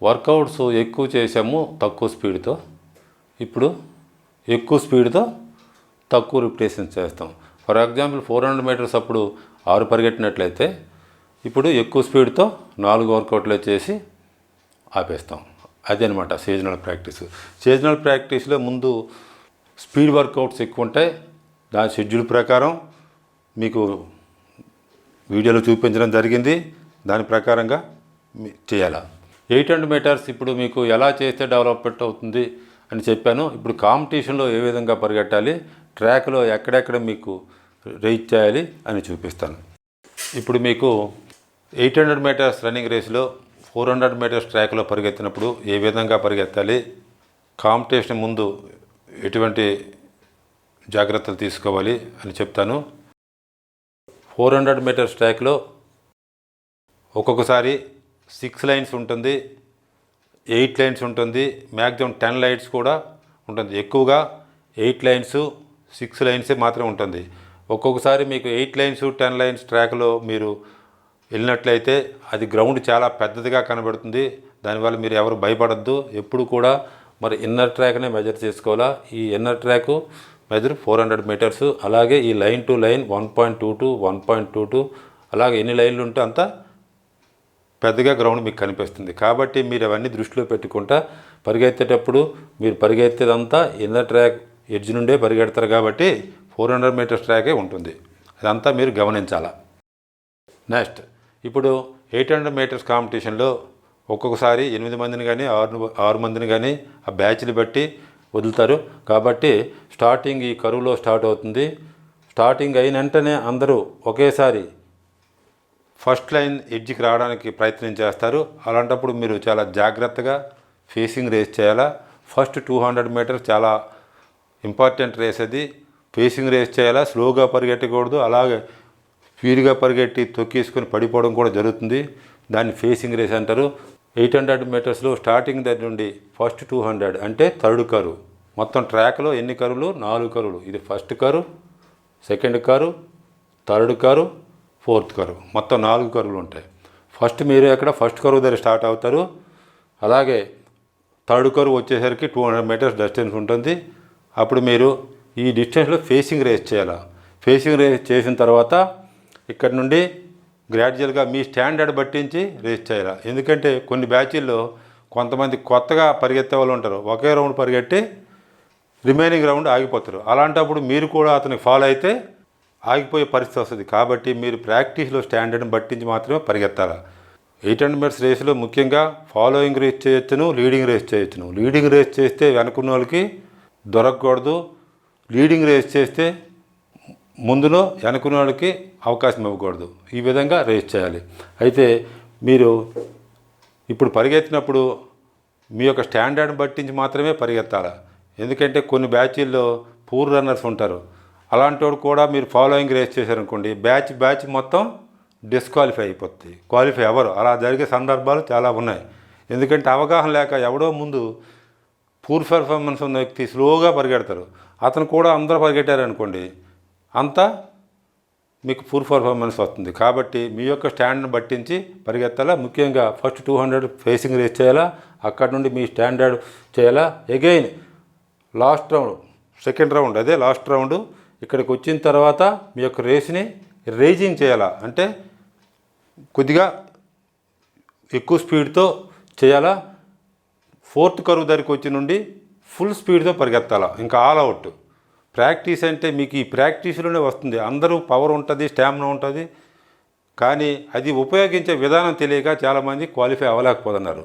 వర్కౌట్స్ ఎక్కువ చేసాము తక్కువ స్పీడ్తో, ఇప్పుడు ఎక్కువ స్పీడ్తో తక్కువ రిపిటేషన్స్ చేస్తాం. ఫర్ ఎగ్జాంపుల్ 400 మీటర్స్ అప్పుడు 6 పరిగెట్టినట్లయితే ఇప్పుడు ఎక్కువ స్పీడ్తో 4 వర్కౌట్లు చేసి ఆపేస్తాం. అదనమాట సీజనల్ ప్రాక్టీస్. సీజనల్ ప్రాక్టీస్లో ముందు స్పీడ్ వర్కౌట్స్ ఎక్కువ ఉంటాయి. దాని షెడ్యూల్ ప్రకారం మీకు వీడియోలో చూపించడం జరిగింది. దాని ప్రకారంగా చేయాలా. 800 మీటర్స్ ఇప్పుడు మీకు ఎలా చేస్తే డెవలప్మెంట్ అవుతుంది అని చెప్పాను. ఇప్పుడు కాంపిటీషన్లో ఏ విధంగా పరిగెట్టాలి, ట్రాక్లో ఎక్కడెక్కడ మీకు రేస్ చేయాలి అని చూపిస్తాను. ఇప్పుడు మీకు 800 మీటర్స్ రన్నింగ్ రేస్లో 400 మీటర్స్ ట్రాక్లో పరిగెత్తినప్పుడు ఏ విధంగా పరిగెత్తాలి, కాంపిటీషన్ ముందు ఎటువంటి జాగ్రత్తలు తీసుకోవాలి అని చెప్తాను. 400 మీటర్స్ ట్రాక్లో ఒక్కొక్కసారి 6 లైన్స్ ఉంటుంది, 8 లైన్స్ ఉంటుంది, మ్యాక్సిమం 10 లైన్స్ కూడా ఉంటుంది. ఎక్కువగా 8 లైన్స్ 6 లైన్సే మాత్రమే ఉంటుంది. ఒక్కొక్కసారి మీకు 8 లైన్స్ 10 లైన్స్ ట్రాక్లో మీరు వెళ్ళినట్లయితే అది గ్రౌండ్ చాలా పెద్దదిగా కనబడుతుంది. దానివల్ల మీరు ఎవరు భయపడద్దు. ఎప్పుడు కూడా మరి ఇన్నర్ ట్రాక్నే మెజర్ చేసుకోవాలా. ఈ ఇన్నర్ ట్రాక్ మెజర్ 400 మీటర్స్. అలాగే ఈ లైన్ టు లైన్ 1.22 1.22 అలాగే ఎన్ని లైన్లు ఉంటే అంత పెద్దగా గ్రౌండ్ మీకు కనిపిస్తుంది. కాబట్టి మీరు అవన్నీ దృష్టిలో పెట్టుకుంటా పరిగెత్తేటప్పుడు మీరు పరిగెత్తేదంతా ఇన్నర్ ట్రాక్ ఎడ్జ్ నుండే పరిగెడతారు కాబట్టి 400 మీటర్స్ ట్రాకే ఉంటుంది. అదంతా మీరు గమనించాలా. నెక్స్ట్ ఇప్పుడు 800 మీటర్స్ కాంపిటీషన్లో ఒక్కొక్కసారి 8 మందిని కానీ 6 మందిని కానీ ఆ బ్యాచ్ని బట్టి వదులుతారు. కాబట్టి స్టార్టింగ్ ఈ కరువులో స్టార్ట్ అవుతుంది. స్టార్టింగ్ అయిన వెంటనే అందరూ ఒకేసారి ఫస్ట్ లైన్ ఎడ్జ్కి రావడానికి ప్రయత్నం చేస్తారు. అలాంటప్పుడు మీరు చాలా జాగ్రత్తగా ఫేసింగ్ రేస్ చేయాలా. ఫస్ట్ 200 మీటర్స్ చాలా ఇంపార్టెంట్ రేస్. అది ఫేసింగ్ రేస్ చేయాలా. స్లోగా పరిగెట్టకూడదు. అలాగే స్పీడ్గా పరిగెట్టి తొక్కేసుకొని పడిపోవడం కూడా జరుగుతుంది. దాన్ని ఫేసింగ్ రేస్ అంటారు. 800 మీటర్స్లో స్టార్టింగ్ దగ్గర నుండి ఫస్ట్ 200 అంటే థర్డ్ కరువు. మొత్తం ట్రాక్లో ఎన్ని కరువులు? 4 కరువులు. ఇది ఫస్ట్ కరువు, సెకండ్ కరువు, థర్డ్ కరువు, ఫోర్త్ కరువు. మొత్తం 4 కరువులు ఉంటాయి. ఫస్ట్ మీరు ఎక్కడ ఫస్ట్ కరువు దగ్గర స్టార్ట్ అవుతారు. అలాగే థర్డ్ కరువు వచ్చేసరికి 200 మీటర్స్ డిస్టెన్స్ ఉంటుంది. అప్పుడు మీరు ఈ డిస్టెన్స్లో ఫేసింగ్ రేస్ చేయాలి. ఫేసింగ్ రేస్ చేసిన తర్వాత ఇక్కడ నుండి గ్రాడ్యువల్గా మీ స్టాండర్డ్ పట్టించి రేస్ చేయాలి. ఎందుకంటే కొన్ని బ్యాచీల్లో కొంతమంది కొత్తగా పరిగెత్తే వాళ్ళు ఉంటారు, ఒకే రౌండ్ పరిగెట్టి రిమైనింగ్ రౌండ్ ఆగిపోతారు. అలాంటప్పుడు మీరు కూడా అతనికి ఫాలో అయితే ఆగిపోయే పరిస్థితి వస్తుంది. కాబట్టి మీరు ప్రాక్టీస్లో స్టాండర్డ్ని పట్టించి మాత్రమే పరిగెత్తాలి. 800 మీటర్స్ రేసులో ముఖ్యంగా ఫాలోయింగ్ రేస్ చేయొచ్చును, లీడింగ్ రేస్ చేయొచ్చును. లీడింగ్ రేస్ చేస్తే వెనుకున్న వాళ్ళకి దొరకకూడదు, లీడింగ్ రేస్ చేస్తే ముందులో వెనుకున్న వాళ్ళకి అవకాశం ఇవ్వకూడదు. ఈ విధంగా రేస్ చేయాలి. అయితే మీరు ఇప్పుడు పరిగెత్తినప్పుడు మీ యొక్క స్టాండర్డ్ని పట్టించి మాత్రమే పరిగెత్తాలి. ఎందుకంటే కొన్ని బ్యాచీల్లో పూర్ రన్నర్స్ ఉంటారు. అలాంటి వాడు కూడా మీరు ఫాలోయింగ్ రేస్ చేశారనుకోండి, బ్యాచ్ మొత్తం డిస్క్వాలిఫై అయిపోతుంది, క్వాలిఫై అవ్వరు. అలా జరిగే సందర్భాలు చాలా ఉన్నాయి. ఎందుకంటే అవగాహన లేక ఎవడో ముందు పూర్ పెర్ఫార్మెన్స్ ఉన్న వ్యక్తి స్లోగా పరిగెడతారు, అతను కూడా అందరూ పరిగెట్టారనుకోండి, అంతా మీకు పూర్ పర్ఫార్మెన్స్ వస్తుంది. కాబట్టి మీ యొక్క స్టాండర్డ్ని పట్టించి పరిగెత్తాలా. ముఖ్యంగా ఫస్ట్ 200 ఫేసింగ్ రేస్ చేయాలా, అక్కడ నుండి మీ స్టాండర్డ్ చేయాలా. Again last round, second round, అదే లాస్ట్ రౌండ్ ఇక్కడికి వచ్చిన తర్వాత మీ యొక్క రేస్ని రేజింగ్ చేయాలా. అంటే కొద్దిగా ఎక్కువ స్పీడ్తో చేయాలా. ఫోర్త్ కరువు దగ్గరికి వచ్చి నుండి ఫుల్ స్పీడ్తో పరిగెత్తాలా, ఇంకా ఆల్ అవుట్. ప్రాక్టీస్ అంటే మీకు ఈ ప్రాక్టీస్లోనే వస్తుంది. అందరూ పవర్ ఉంటుంది, స్టామినా ఉంటుంది, కానీ అది ఉపయోగించే విధానం తెలియక చాలామంది క్వాలిఫై అవ్వలేకపోతున్నారు.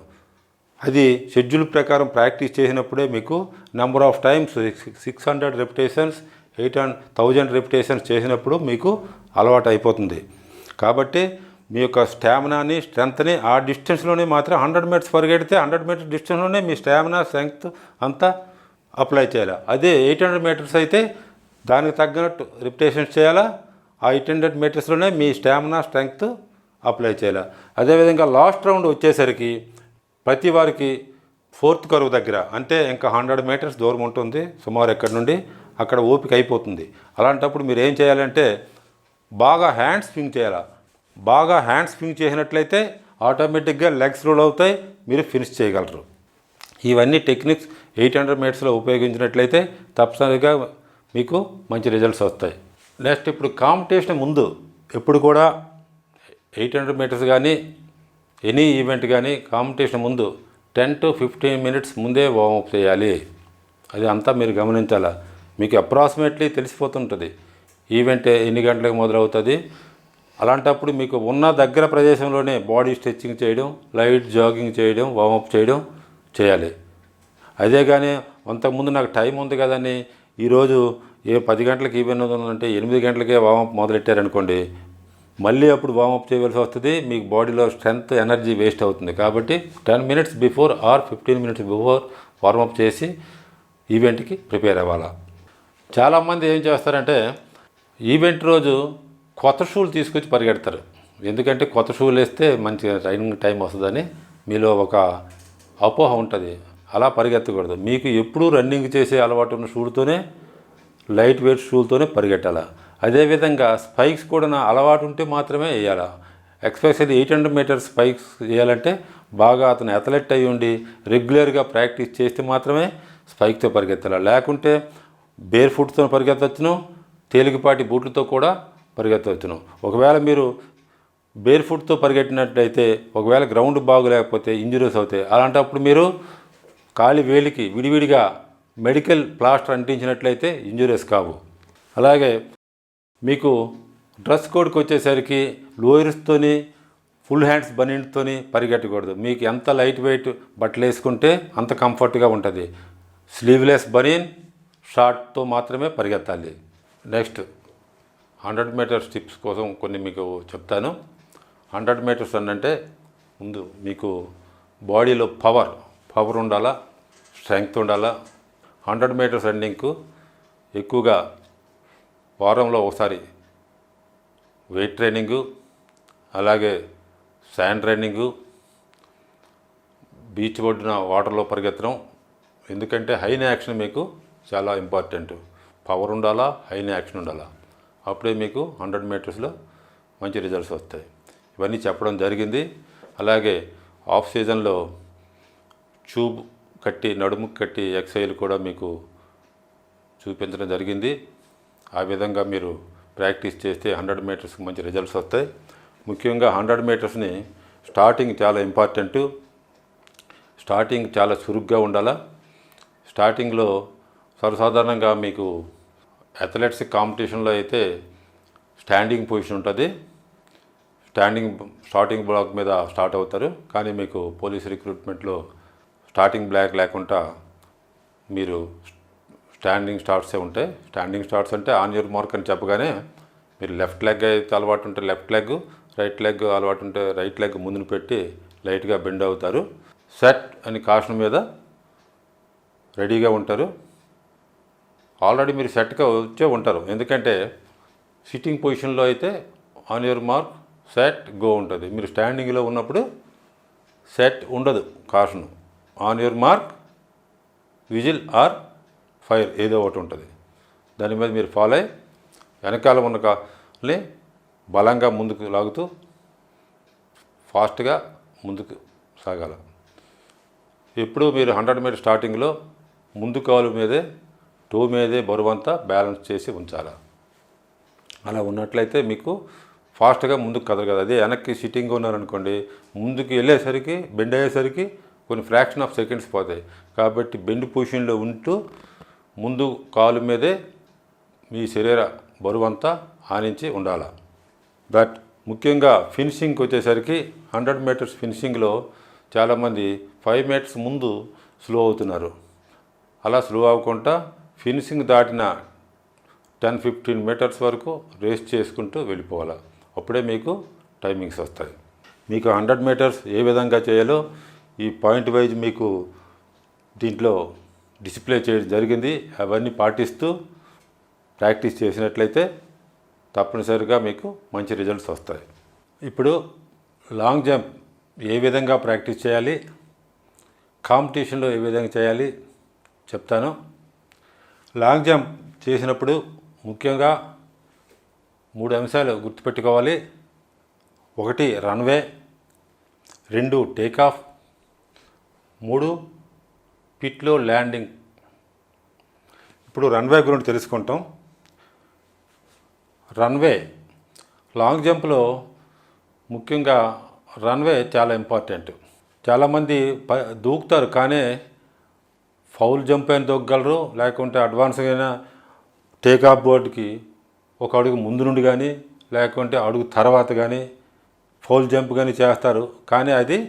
అది షెడ్యూల్ ప్రకారం ప్రాక్టీస్ చేసినప్పుడే మీకు number of times 600 repetitions, 1000 repetitions చేసినప్పుడు మీకు అలవాటు అయిపోతుంది. కాబట్టి మీ యొక్క స్టామినాని, స్ట్రెంగ్త్ని ఆ డిస్టెన్స్లోనే మాత్రం 100 మీటర్స్ పరిగెడితే 100 మీటర్స్ డిస్టెన్స్లోనే మీ స్టామినా, స్ట్రెంగ్త్ అంతా అప్లై చేయాలి. అదే 800 మీటర్స్ అయితే దానికి తగ్గట్టు రిపిటేషన్స్ చేయాలా. ఆ 800 మీటర్స్లోనే మీ స్టామినా, స్ట్రెంగ్త్ అప్లై చేయాలి. అదేవిధంగా లాస్ట్ రౌండ్ వచ్చేసరికి ప్రతి వారికి ఫోర్త్ కరువు దగ్గర, అంటే ఇంకా 100 మీటర్స్ దూరం ఉంటుంది సుమారు, ఎక్కడి నుండి అక్కడ ఓపిక అయిపోతుంది. అలాంటప్పుడు మీరు ఏం చేయాలంటే బాగా హ్యాండ్ స్వింగ్ చేయాలి. బాగా హ్యాండ్ స్వింగ్ చేసినట్లయితే ఆటోమేటిక్గా లెగ్స్ రోల్ అవుతాయి, మీరు ఫినిష్ చేయగలరు. ఇవన్నీ టెక్నిక్స్ 800 మీటర్స్లో ఉపయోగించినట్లయితే తప్పనిసరిగా మీకు మంచి రిజల్ట్స్ వస్తాయి. నెక్స్ట్ ఇప్పుడు కాంపిటీషన్ ముందు ఎప్పుడు కూడా 800 మీటర్స్ కానీ ఎనీ ఈవెంట్ కానీ కాంపిటీషన్ ముందు 10 to 15 మినిట్స్ ముందే వార్మప్ చేయాలి. అది అంతా మీరు గమనించాలా. మీకు అప్రాక్సిమేట్లీ తెలిసిపోతుంటుంది ఈవెంట్ ఎన్ని గంటలకు మొదలవుతుంది. అలాంటప్పుడు మీకు ఉన్న దగ్గర ప్రదేశంలోనే బాడీ స్ట్రెచ్చింగ్ చేయడం, లైట్ జాగింగ్ చేయడం, వార్మప్ చేయడం చేయాలి. అదే కానీ అంతకుముందు నాకు టైం ఉంది కదని ఈరోజు 10 గంటలకు ఈవెంట్ ఉందంటే 8 గంటలకే వార్మప్ మొదలెట్టారనుకోండి, మళ్ళీ అప్పుడు వార్మప్ చేయవలసి వస్తుంది. మీకు బాడీలో స్ట్రెంగ్త్, ఎనర్జీ వేస్ట్ అవుతుంది. కాబట్టి 10 minutes before or 15 minutes before warm up చేసి ఈవెంట్కి ప్రిపేర్ అవ్వాలి. చాలామంది ఏం చేస్తారంటే ఈవెంట్ రోజు కొత్త షూలు తీసుకొచ్చి పరిగెడతారు. ఎందుకంటే కొత్త షూలు వేస్తే మంచి ట్రైనింగ్ టైం వస్తుందని మీలో ఒక అపోహ ఉంటుంది. అలా పరిగెత్తకూడదు. మీకు ఎప్పుడూ రన్నింగ్ చేసే అలవాటు ఉన్న షూలతోనే, లైట్ వెయిట్ షూలతోనే పరిగెట్టాలి. అదేవిధంగా స్పైక్స్ కూడా నా అలవాటు ఉంటే మాత్రమే వేయాలి. ఎస్పెషల్లీ 800 మీటర్స్ స్పైక్స్ వేయాలంటే బాగా అతను అథ్లెట్ అయి ఉండి రెగ్యులర్గా ప్రాక్టీస్ చేస్తే మాత్రమే స్పైక్తో పరిగెత్తాలి. లేకుంటే బేర్ ఫుట్తో పరిగెత్తవచ్చును, తేలికపాటి బూట్లతో కూడా పరిగెత్తవచ్చును. ఒకవేళ మీరు బేర్ ఫుట్తో పరిగెట్టినట్లయితే ఒకవేళ గ్రౌండ్ బాగోలేకపోతే ఇంజురీస్ అవుతాయి. అలాంటప్పుడు మీరు కాలి వేలికి విడివిడిగా మెడికల్ ప్లాస్టర్ అంటించినట్లయితే ఇంజురీస్ కావు. అలాగే మీకు డ్రెస్ కోడ్కి వచ్చేసరికి లోయర్స్తోని, ఫుల్ హ్యాండ్స్ బనీన్తోని పరిగెట్టకూడదు. మీకు ఎంత లైట్ వెయిట్ బట్టలు వేసుకుంటే అంత కంఫర్ట్గా ఉంటుంది. స్లీవ్లెస్ బనీన్, షార్ట్తో మాత్రమే పరిగెత్తాలి. నెక్స్ట్ 100 మీటర్స్ టిప్స్ కోసం కొన్ని మీకు చెప్తాను. 100 మీటర్స్ అంటే ముందు మీకు బాడీలో పవర్ ఉండాలా, స్ట్రెంగ్త్ ఉండాలా. 100 మీటర్స్ రన్నింగ్కు ఎక్కువగా వారంలో ఒకసారి వెయిట్ ట్రైనింగు, అలాగే శాండ్ రన్నింగు, బీచ్ ఒడ్డున వాటర్లో పరిగెత్తడం. ఎందుకంటే హైన్ యాక్షన్ మీకు చాలా ఇంపార్టెంట్. పవర్ ఉండాలా, హైన్ యాక్షన్ ఉండాలా. అప్పుడే మీకు 100 మీటర్స్లో మంచి రిజల్ట్స్ వస్తాయి. ఇవన్నీ చెప్పడం జరిగింది. అలాగే ఆఫ్ సీజన్లో ట్యూబ్ కట్టి, నడుము కట్టి ఎక్సర్సైజ్ కూడా మీకు చూపించడం జరిగింది. ఆ విధంగా మీరు ప్రాక్టీస్ చేస్తే 100 మీటర్స్కి మంచి రిజల్ట్స్ వస్తాయి. ముఖ్యంగా 100 మీటర్స్ని స్టార్టింగ్ చాలా ఇంపార్టెంటు. స్టార్టింగ్ చాలా చురుగ్గా ఉండాలా. స్టార్టింగ్లో సర్వసాధారణంగా మీకు అథ్లెట్స్ కాంపిటీషన్లో అయితే స్టాండింగ్ పొజిషన్ ఉంటుంది. స్టార్టింగ్ బ్లాక్ మీద స్టార్ట్ అవుతారు. కానీ మీకు పోలీస్ రిక్రూట్మెంట్లో స్టార్టింగ్ బ్లాక్ లేకుండా మీరు స్టాండింగ్ స్టార్ట్సే ఉంటాయి. స్టాండింగ్ స్టార్ట్స్ అంటే ఆన్ యువర్ మార్క్ అని చెప్పగానే మీరు లెఫ్ట్ లెగ్ అయితే అలవాటు ఉంటే లెఫ్ట్ లెగ్, రైట్ లెగ్ అలవాటు ఉంటే రైట్ లెగ్ ముందును పెట్టి లైట్గా బెండ్ అవుతారు. సెట్ అని కాషన్ మీద రెడీగా ఉంటారు. ఆల్రెడీ మీరు సెట్గా వచ్చే ఉంటారు. ఎందుకంటే సిట్టింగ్ పొజిషన్లో అయితే on your mark set go ఉంటుంది. మీరు స్టాండింగ్లో ఉన్నప్పుడు సెట్ ఉండదు. Caution on your mark whistle or fire ఏదో ఒకటి ఉంటుంది. దాని మీద మీరు ఫాలో అయ్యి వెనకాల ఉన్న కాల్ని బలంగా ముందుకు లాగుతూ ఫాస్ట్గా ముందుకు సాగాల. ఎప్పుడు మీరు 100 మీటర్ స్టార్టింగ్లో ముందు కాలు మీదే టో మీదే బరువంతా బ్యాలెన్స్ చేసి ఉంచాలి. అలా ఉన్నట్లయితే మీకు ఫాస్ట్గా ముందుకు కదలగలదు. అదే వెనక్కి సిట్టింగ్ ఉన్నారనుకోండి, ముందుకు వెళ్ళేసరికి బెండ్ అయ్యేసరికి కొన్ని ఫ్రాక్షన్ ఆఫ్ సెకండ్స్ పోతాయి. కాబట్టి బెండ్ పొజిషన్లో ఉంటూ ముందు కాలు మీదే మీ శరీర బరువంతా ఆనించి ఉండాలి. బట్ ముఖ్యంగా ఫినిషింగ్కి వచ్చేసరికి 100 మీటర్స్ ఫినిషింగ్లో చాలామంది 5 మీటర్స్ ముందు స్లో అవుతున్నారు. అలా స్లో అవ్వకుండా ఫినిషింగ్ దాటిన 10-15 మీటర్స్ వరకు రేస్ చేసుకుంటూ వెళ్ళిపోవాలి. అప్పుడే మీకు టైమింగ్స్ వస్తాయి. మీకు 100 మీటర్స్ ఏ విధంగా చేయాలో ఈ పాయింట్ వైజ్ మీకు దీంట్లో డిస్ప్లే చేయడం జరిగింది. అవన్నీ పాటిస్తూ ప్రాక్టీస్ చేసినట్లయితే తప్పనిసరిగా మీకు మంచి రిజల్ట్స్ వస్తాయి. ఇప్పుడు లాంగ్ జంప్ ఏ విధంగా ప్రాక్టీస్ చేయాలి, కాంపిటీషన్లో ఏ విధంగా చేయాలి చెప్తాను. లాంగ్ జంప్ చేసినప్పుడు ముఖ్యంగా 3 అంశాలు గుర్తుపెట్టుకోవాలి. 1 రన్వే, 2 టేకాఫ్, 3 పిట్లో ల్యాండింగ్. ఇప్పుడు రన్వే గురించి తెలుసుకుంటాం. రన్వే లాంగ్ జంప్లో ముఖ్యంగా రన్వే చాలా ఇంపార్టెంట్. చాలామంది దూకుతారు కానీ ఫౌల్ జంప్ అయినా దూకగలరు, లేకుంటే అడ్వాన్స్గా అయినా టేకాఫ్ బోర్డుకి ఒక అడుగు ముందు నుండి కానీ లేకుంటే అడుగు తర్వాత కానీ ఫౌల్ జంప్ కానీ చేస్తారు. కానీ అది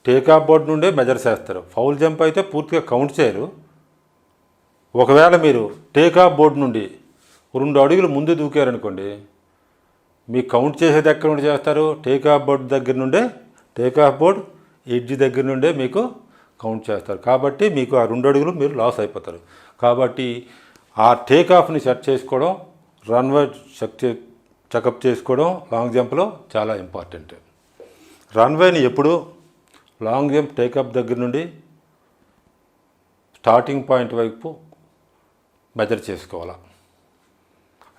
టేకాఫ్ బోర్డు నుండే మెజర్ చేస్తారు. ఫౌల్ జంప్ అయితే పూర్తిగా కౌంట్ చేయరు. ఒకవేళ మీరు టేకాఫ్ బోర్డు నుండి 2 అడుగులు ముందు దూకారనుకోండి, మీ కౌంట్ చేసేది ఎక్కడ నుండి చేస్తారు? టేకాఫ్ బోర్డు దగ్గర నుండే, టేకాఫ్ బోర్డు ఎడ్జ్ దగ్గర నుండే మీకు కౌంట్ చేస్తారు. కాబట్టి మీకు ఆ 2 అడుగులు మీరు లాస్ అయిపోతారు. కాబట్టి ఆ టేకాఫ్ని సెట్ చేసుకోవడం, రన్వే చెకప్ చేసుకోవడం లాంగ్ జంప్లో చాలా ఇంపార్టెంట్. రన్వేని ఎప్పుడు లాంగ్ జంప్ టేకాఫ్ దగ్గర నుండి స్టార్టింగ్ పాయింట్ వైపు మెజర్ చేసుకోవాలి.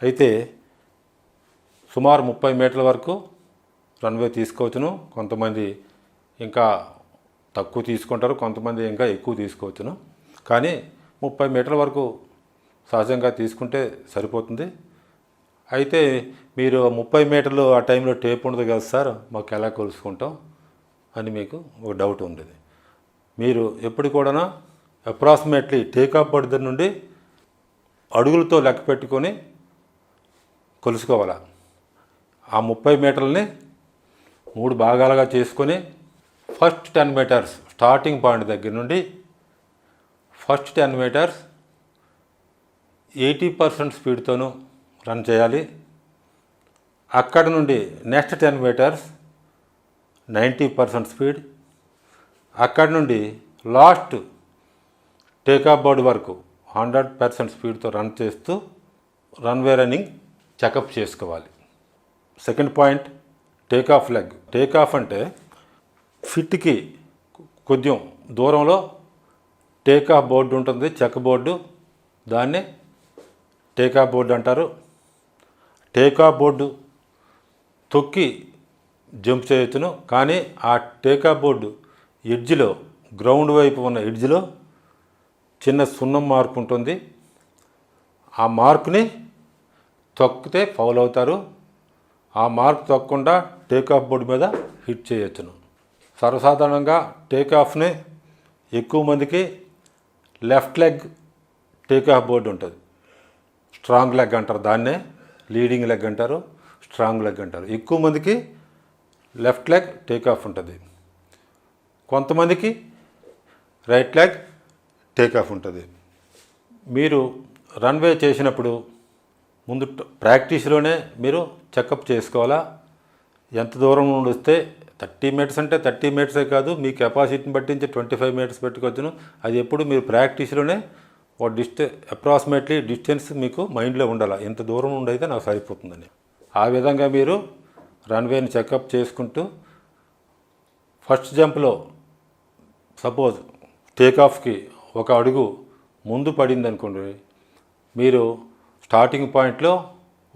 అయితే సుమారు 30 మీటర్ల వరకు రన్వే తీసుకోవచ్చును. కొంతమంది ఇంకా తక్కువ తీసుకుంటారు, కొంతమంది ఇంకా ఎక్కువ తీసుకోవచ్చును. కానీ 30 మీటర్ల వరకు సహజంగా తీసుకుంటే సరిపోతుంది. అయితే మీరు 30 మీటర్లు ఆ టైంలో టేప్ ఉండదు కదా సార్, మాకు ఎలా కొలుసుకుంటాం అని మీకు ఒక డౌట్ ఉండేది. మీరు ఎప్పుడు కూడా అప్రాక్సిమేట్లీ టేకాఫ్ బోర్డు నుండి అడుగులతో లెక్క పెట్టుకొని కొలుసుకోవాలి. ఆ 30 మీటర్లని 3 భాగాలుగా చేసుకొని ఫస్ట్ 10 మీటర్స్ స్టార్టింగ్ పాయింట్ దగ్గర నుండి ఫస్ట్ 10 మీటర్స్ 80% స్పీడ్తోనూ రన్ చేయాలి. అక్కడ నుండి నెక్స్ట్ 10 మీటర్స్ 90% స్పీడ్, అక్కడ నుండి లాస్ట్ టేకాఫ్ బోర్డు వరకు 100% స్పీడ్తో రన్ చేస్తూ రన్వే రన్నింగ్ చెకప్ చేసుకోవాలి. Second point takeoff leg. Takeoff అంటే ఫిట్కి కొద్దిగా దూరంలో టేకాఫ్ బోర్డు ఉంటుంది, చెక్ బోర్డు, దాన్ని టేకాఫ్ బోర్డు అంటారు. టేకాఫ్ బోర్డు తొక్కి జంప్ చేయొచ్చును. కానీ ఆ టేకాఫ్ బోర్డు ఎడ్జ్లో, గ్రౌండ్ వైపు ఉన్న ఎడ్జ్లో చిన్న సున్నం మార్క్ ఉంటుంది. ఆ మార్క్ని తొక్కితే ఫౌల్ అవుతారు. ఆ మార్క్ తగ్గకుండా టేకాఫ్ బోర్డు మీద హిట్ చేయొచ్చును. సర్వసాధారణంగా టేకాఫ్ని ఎక్కువ మందికి లెఫ్ట్ లెగ్ టేకాఫ్ బోర్డు ఉంటుంది. స్ట్రాంగ్ లెగ్ అంటారు, దాన్నే లీడింగ్ లెగ్ అంటారు, స్ట్రాంగ్ లెగ్ అంటారు. ఎక్కువ మందికి లెఫ్ట్ లెగ్ టేకాఫ్ ఉంటుంది. కొంతమందికి రైట్ లెగ్ టేకాఫ్ ఉంటుంది. మీరు రన్వే చేసినప్పుడు ముందు ప్రాక్టీస్లోనే మీరు చెకప్ చేసుకోవాలా. ఎంత దూరం నుండి వస్తే 30 మీటర్స్ అంటే 30 మీటర్సే కాదు, మీ కెపాసిటీని బట్టించి 25 మీటర్స్ పెట్టుకోవచ్చును. అది ఎప్పుడు మీరు ప్రాక్టీస్లోనే ఒక అప్రాక్సిమేట్లీ డిస్టెన్స్ మీకు మైండ్లో ఉండాలి. ఎంత దూరం నుండి అయితే నాకు సరిపోతుందని. ఆ విధంగా మీరు రన్వేని చెకప్ చేసుకుంటూ ఫస్ట్ జంప్లో సపోజ్ టేకాఫ్కి ఒక అడుగు ముందు పడింది అనుకోండి, మీరు స్టార్టింగ్ పాయింట్లో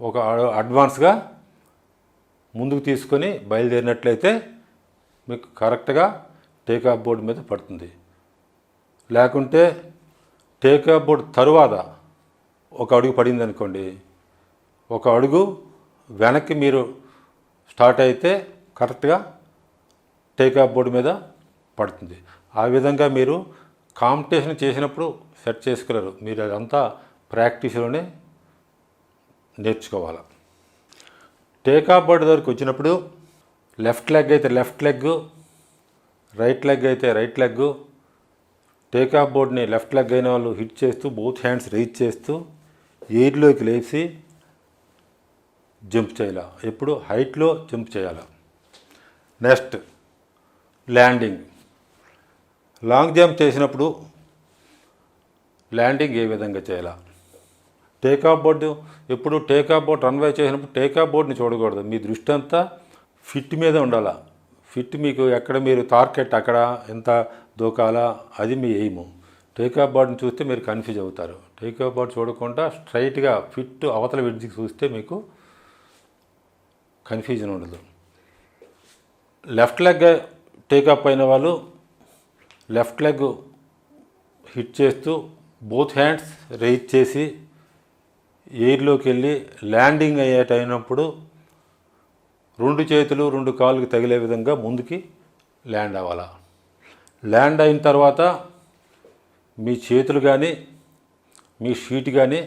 ఒక అడ్వాన్స్గా ముందుకు తీసుకొని బయలుదేరినట్లయితే మీకు కరెక్ట్గా టేకాఫ్ బోర్డు మీద పడుతుంది. లేకుంటే టేకాఫ్ బోర్డు తరువాత ఒక అడుగు పడింది అనుకోండి, ఒక అడుగు వెనక్కి మీరు స్టార్ట్ అయితే కరెక్ట్గా టేకాఫ్ బోర్డు మీద పడుతుంది. ఆ విధంగా మీరు కాంపిటీషన్ చేసినప్పుడు సెట్ చేసుకోలేరు. మీరు అదంతా ప్రాక్టీస్లోనే నేర్చుకోవాలి. టేకాఫ్ బోర్డు దగ్గరికి వచ్చినప్పుడు లెఫ్ట్ లెగ్ అయితే లెఫ్ట్ లెగ్, రైట్ లెగ్ అయితే రైట్ లెగ్. టేకాఫ్ బోర్డుని లెఫ్ట్ లెగ్ అయిన వాళ్ళు హిట్ చేస్తూ బోత్ హ్యాండ్స్ రైజ్ చేస్తూ ఎయిర్లోకి లేచి జంప్ చేయాలి. ఎప్పుడు హైట్లో జంప్ చేయాలి. Next landing. లాంగ్ జంప్ చేసినప్పుడు ల్యాండింగ్ ఏ విధంగా చేయాలి? టేకాఫ్ బోర్డు ఎప్పుడు టేకాఫ్ బోర్డు రన్వే చేసినప్పుడు టేకాఫ్ బోర్డుని చూడకూడదు. మీ దృష్టి అంతా ఫిట్ మీద ఉండాలి. ఫిట్ మీకు ఎక్కడ మీరు టార్గెట్ అక్కడ ఎంత దూకాలా అది మీ ఎయిము. టేకాఫ్ బోర్డుని చూస్తే మీరు కన్ఫ్యూజ్ అవుతారు. టేకాఫ్ బోర్డు చూడకుండా స్ట్రైట్గా ఫిట్ అవతల విడిచి చూస్తే మీకు కన్ఫ్యూజన్ ఉండదు. లెఫ్ట్ లెగ్ టేకాఫ్ అయిన వాళ్ళు లెఫ్ట్ లెగ్ హిట్ చేస్తూ బోత్ హ్యాండ్స్ రైజ్ చేసి ఎయిర్లోకి వెళ్ళి ల్యాండింగ్ అయ్యేటైనప్పుడు 2 చేతులు 2 కాళ్ళకి తగిలే విధంగా ముందుకి ల్యాండ్ అవ్వాలా. ల్యాండ్ అయిన తర్వాత మీ చేతులు కానీ మీ షీట్ కానీ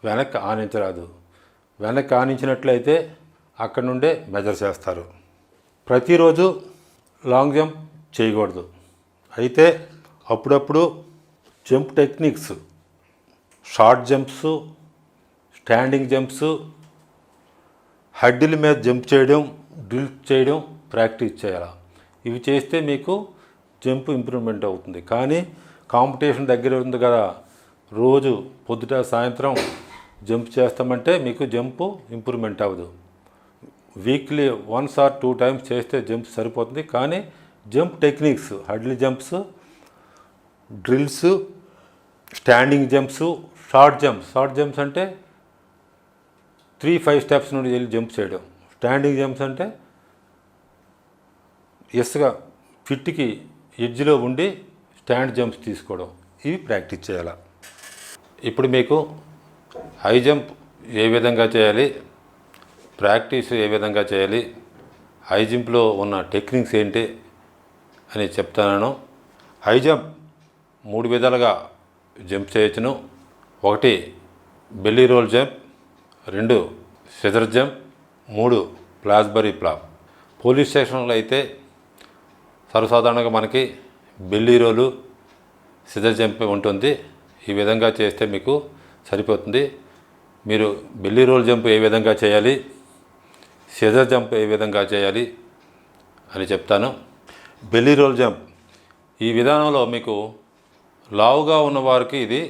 వెనక్కి ఆనించరాదు. వెనక్కి ఆనించినట్లయితే అక్కడ నుండే మెజర్ చేస్తారు. ప్రతిరోజు లాంగ్ జంప్ చేయకూడదు. అయితే అప్పుడప్పుడు jump techniques, short jumps, standing jumps, హడ్డిల మీద జంప్ చేయడం, డ్రిల్ చేయడం ప్రాక్టీస్ చేయాలి. ఇవి చేస్తే మీకు జంప్ ఇంప్రూవ్మెంట్ అవుతుంది. కానీ కాంపిటీషన్ దగ్గర ఉంది కదా, రోజు పొద్దుట సాయంత్రం జంప్ చేస్తామంటే మీకు జంపు ఇంప్రూవ్మెంట్ అవ్వదు. వీక్లీ 1 or 2 times చేస్తే జంప్ సరిపోతుంది. కానీ jump techniques, hurdle jumps, drills, standing jumps, short jumps అంటే 3-5 steps నుండి వెళ్ళి జంప్ చేయడం. స్టాండింగ్ జంప్స్ అంటే ఎస్గా ఫిట్కి ఎడ్జ్లో ఉండి స్టాండ్ జంప్స్ తీసుకోవడం. ఇవి ప్రాక్టీస్ చేయాలి. ఇప్పుడు మీకు హై జంప్ ఏ విధంగా చేయాలి, ప్రాక్టీస్ ఏ విధంగా చేయాలి, హై జంప్లో ఉన్న టెక్నిక్స్ ఏంటి అని చెప్తాను. హై జంప్ 3 విధాలుగా జంప్ చేయొచ్చును. 1 belly roll jump, 2 scissor jump, 3 Fosbury flop. Police స్టేషన్లో అయితే సర్వసాధారణంగా మనకి బెల్లీ రోలు, సిజర్ జంప్ ఉంటుంది. ఈ విధంగా చేస్తే మీకు సరిపోతుంది. మీరు బెల్లీ రోల్ జంప్ ఏ విధంగా చేయాలి, సిజర్ జంప్ ఏ విధంగా చేయాలి అని చెప్తాను. బెల్లీ రోల్ జంప్ ఈ విధానంలో మీకు లావుగా ఉన్నవారికి ఇది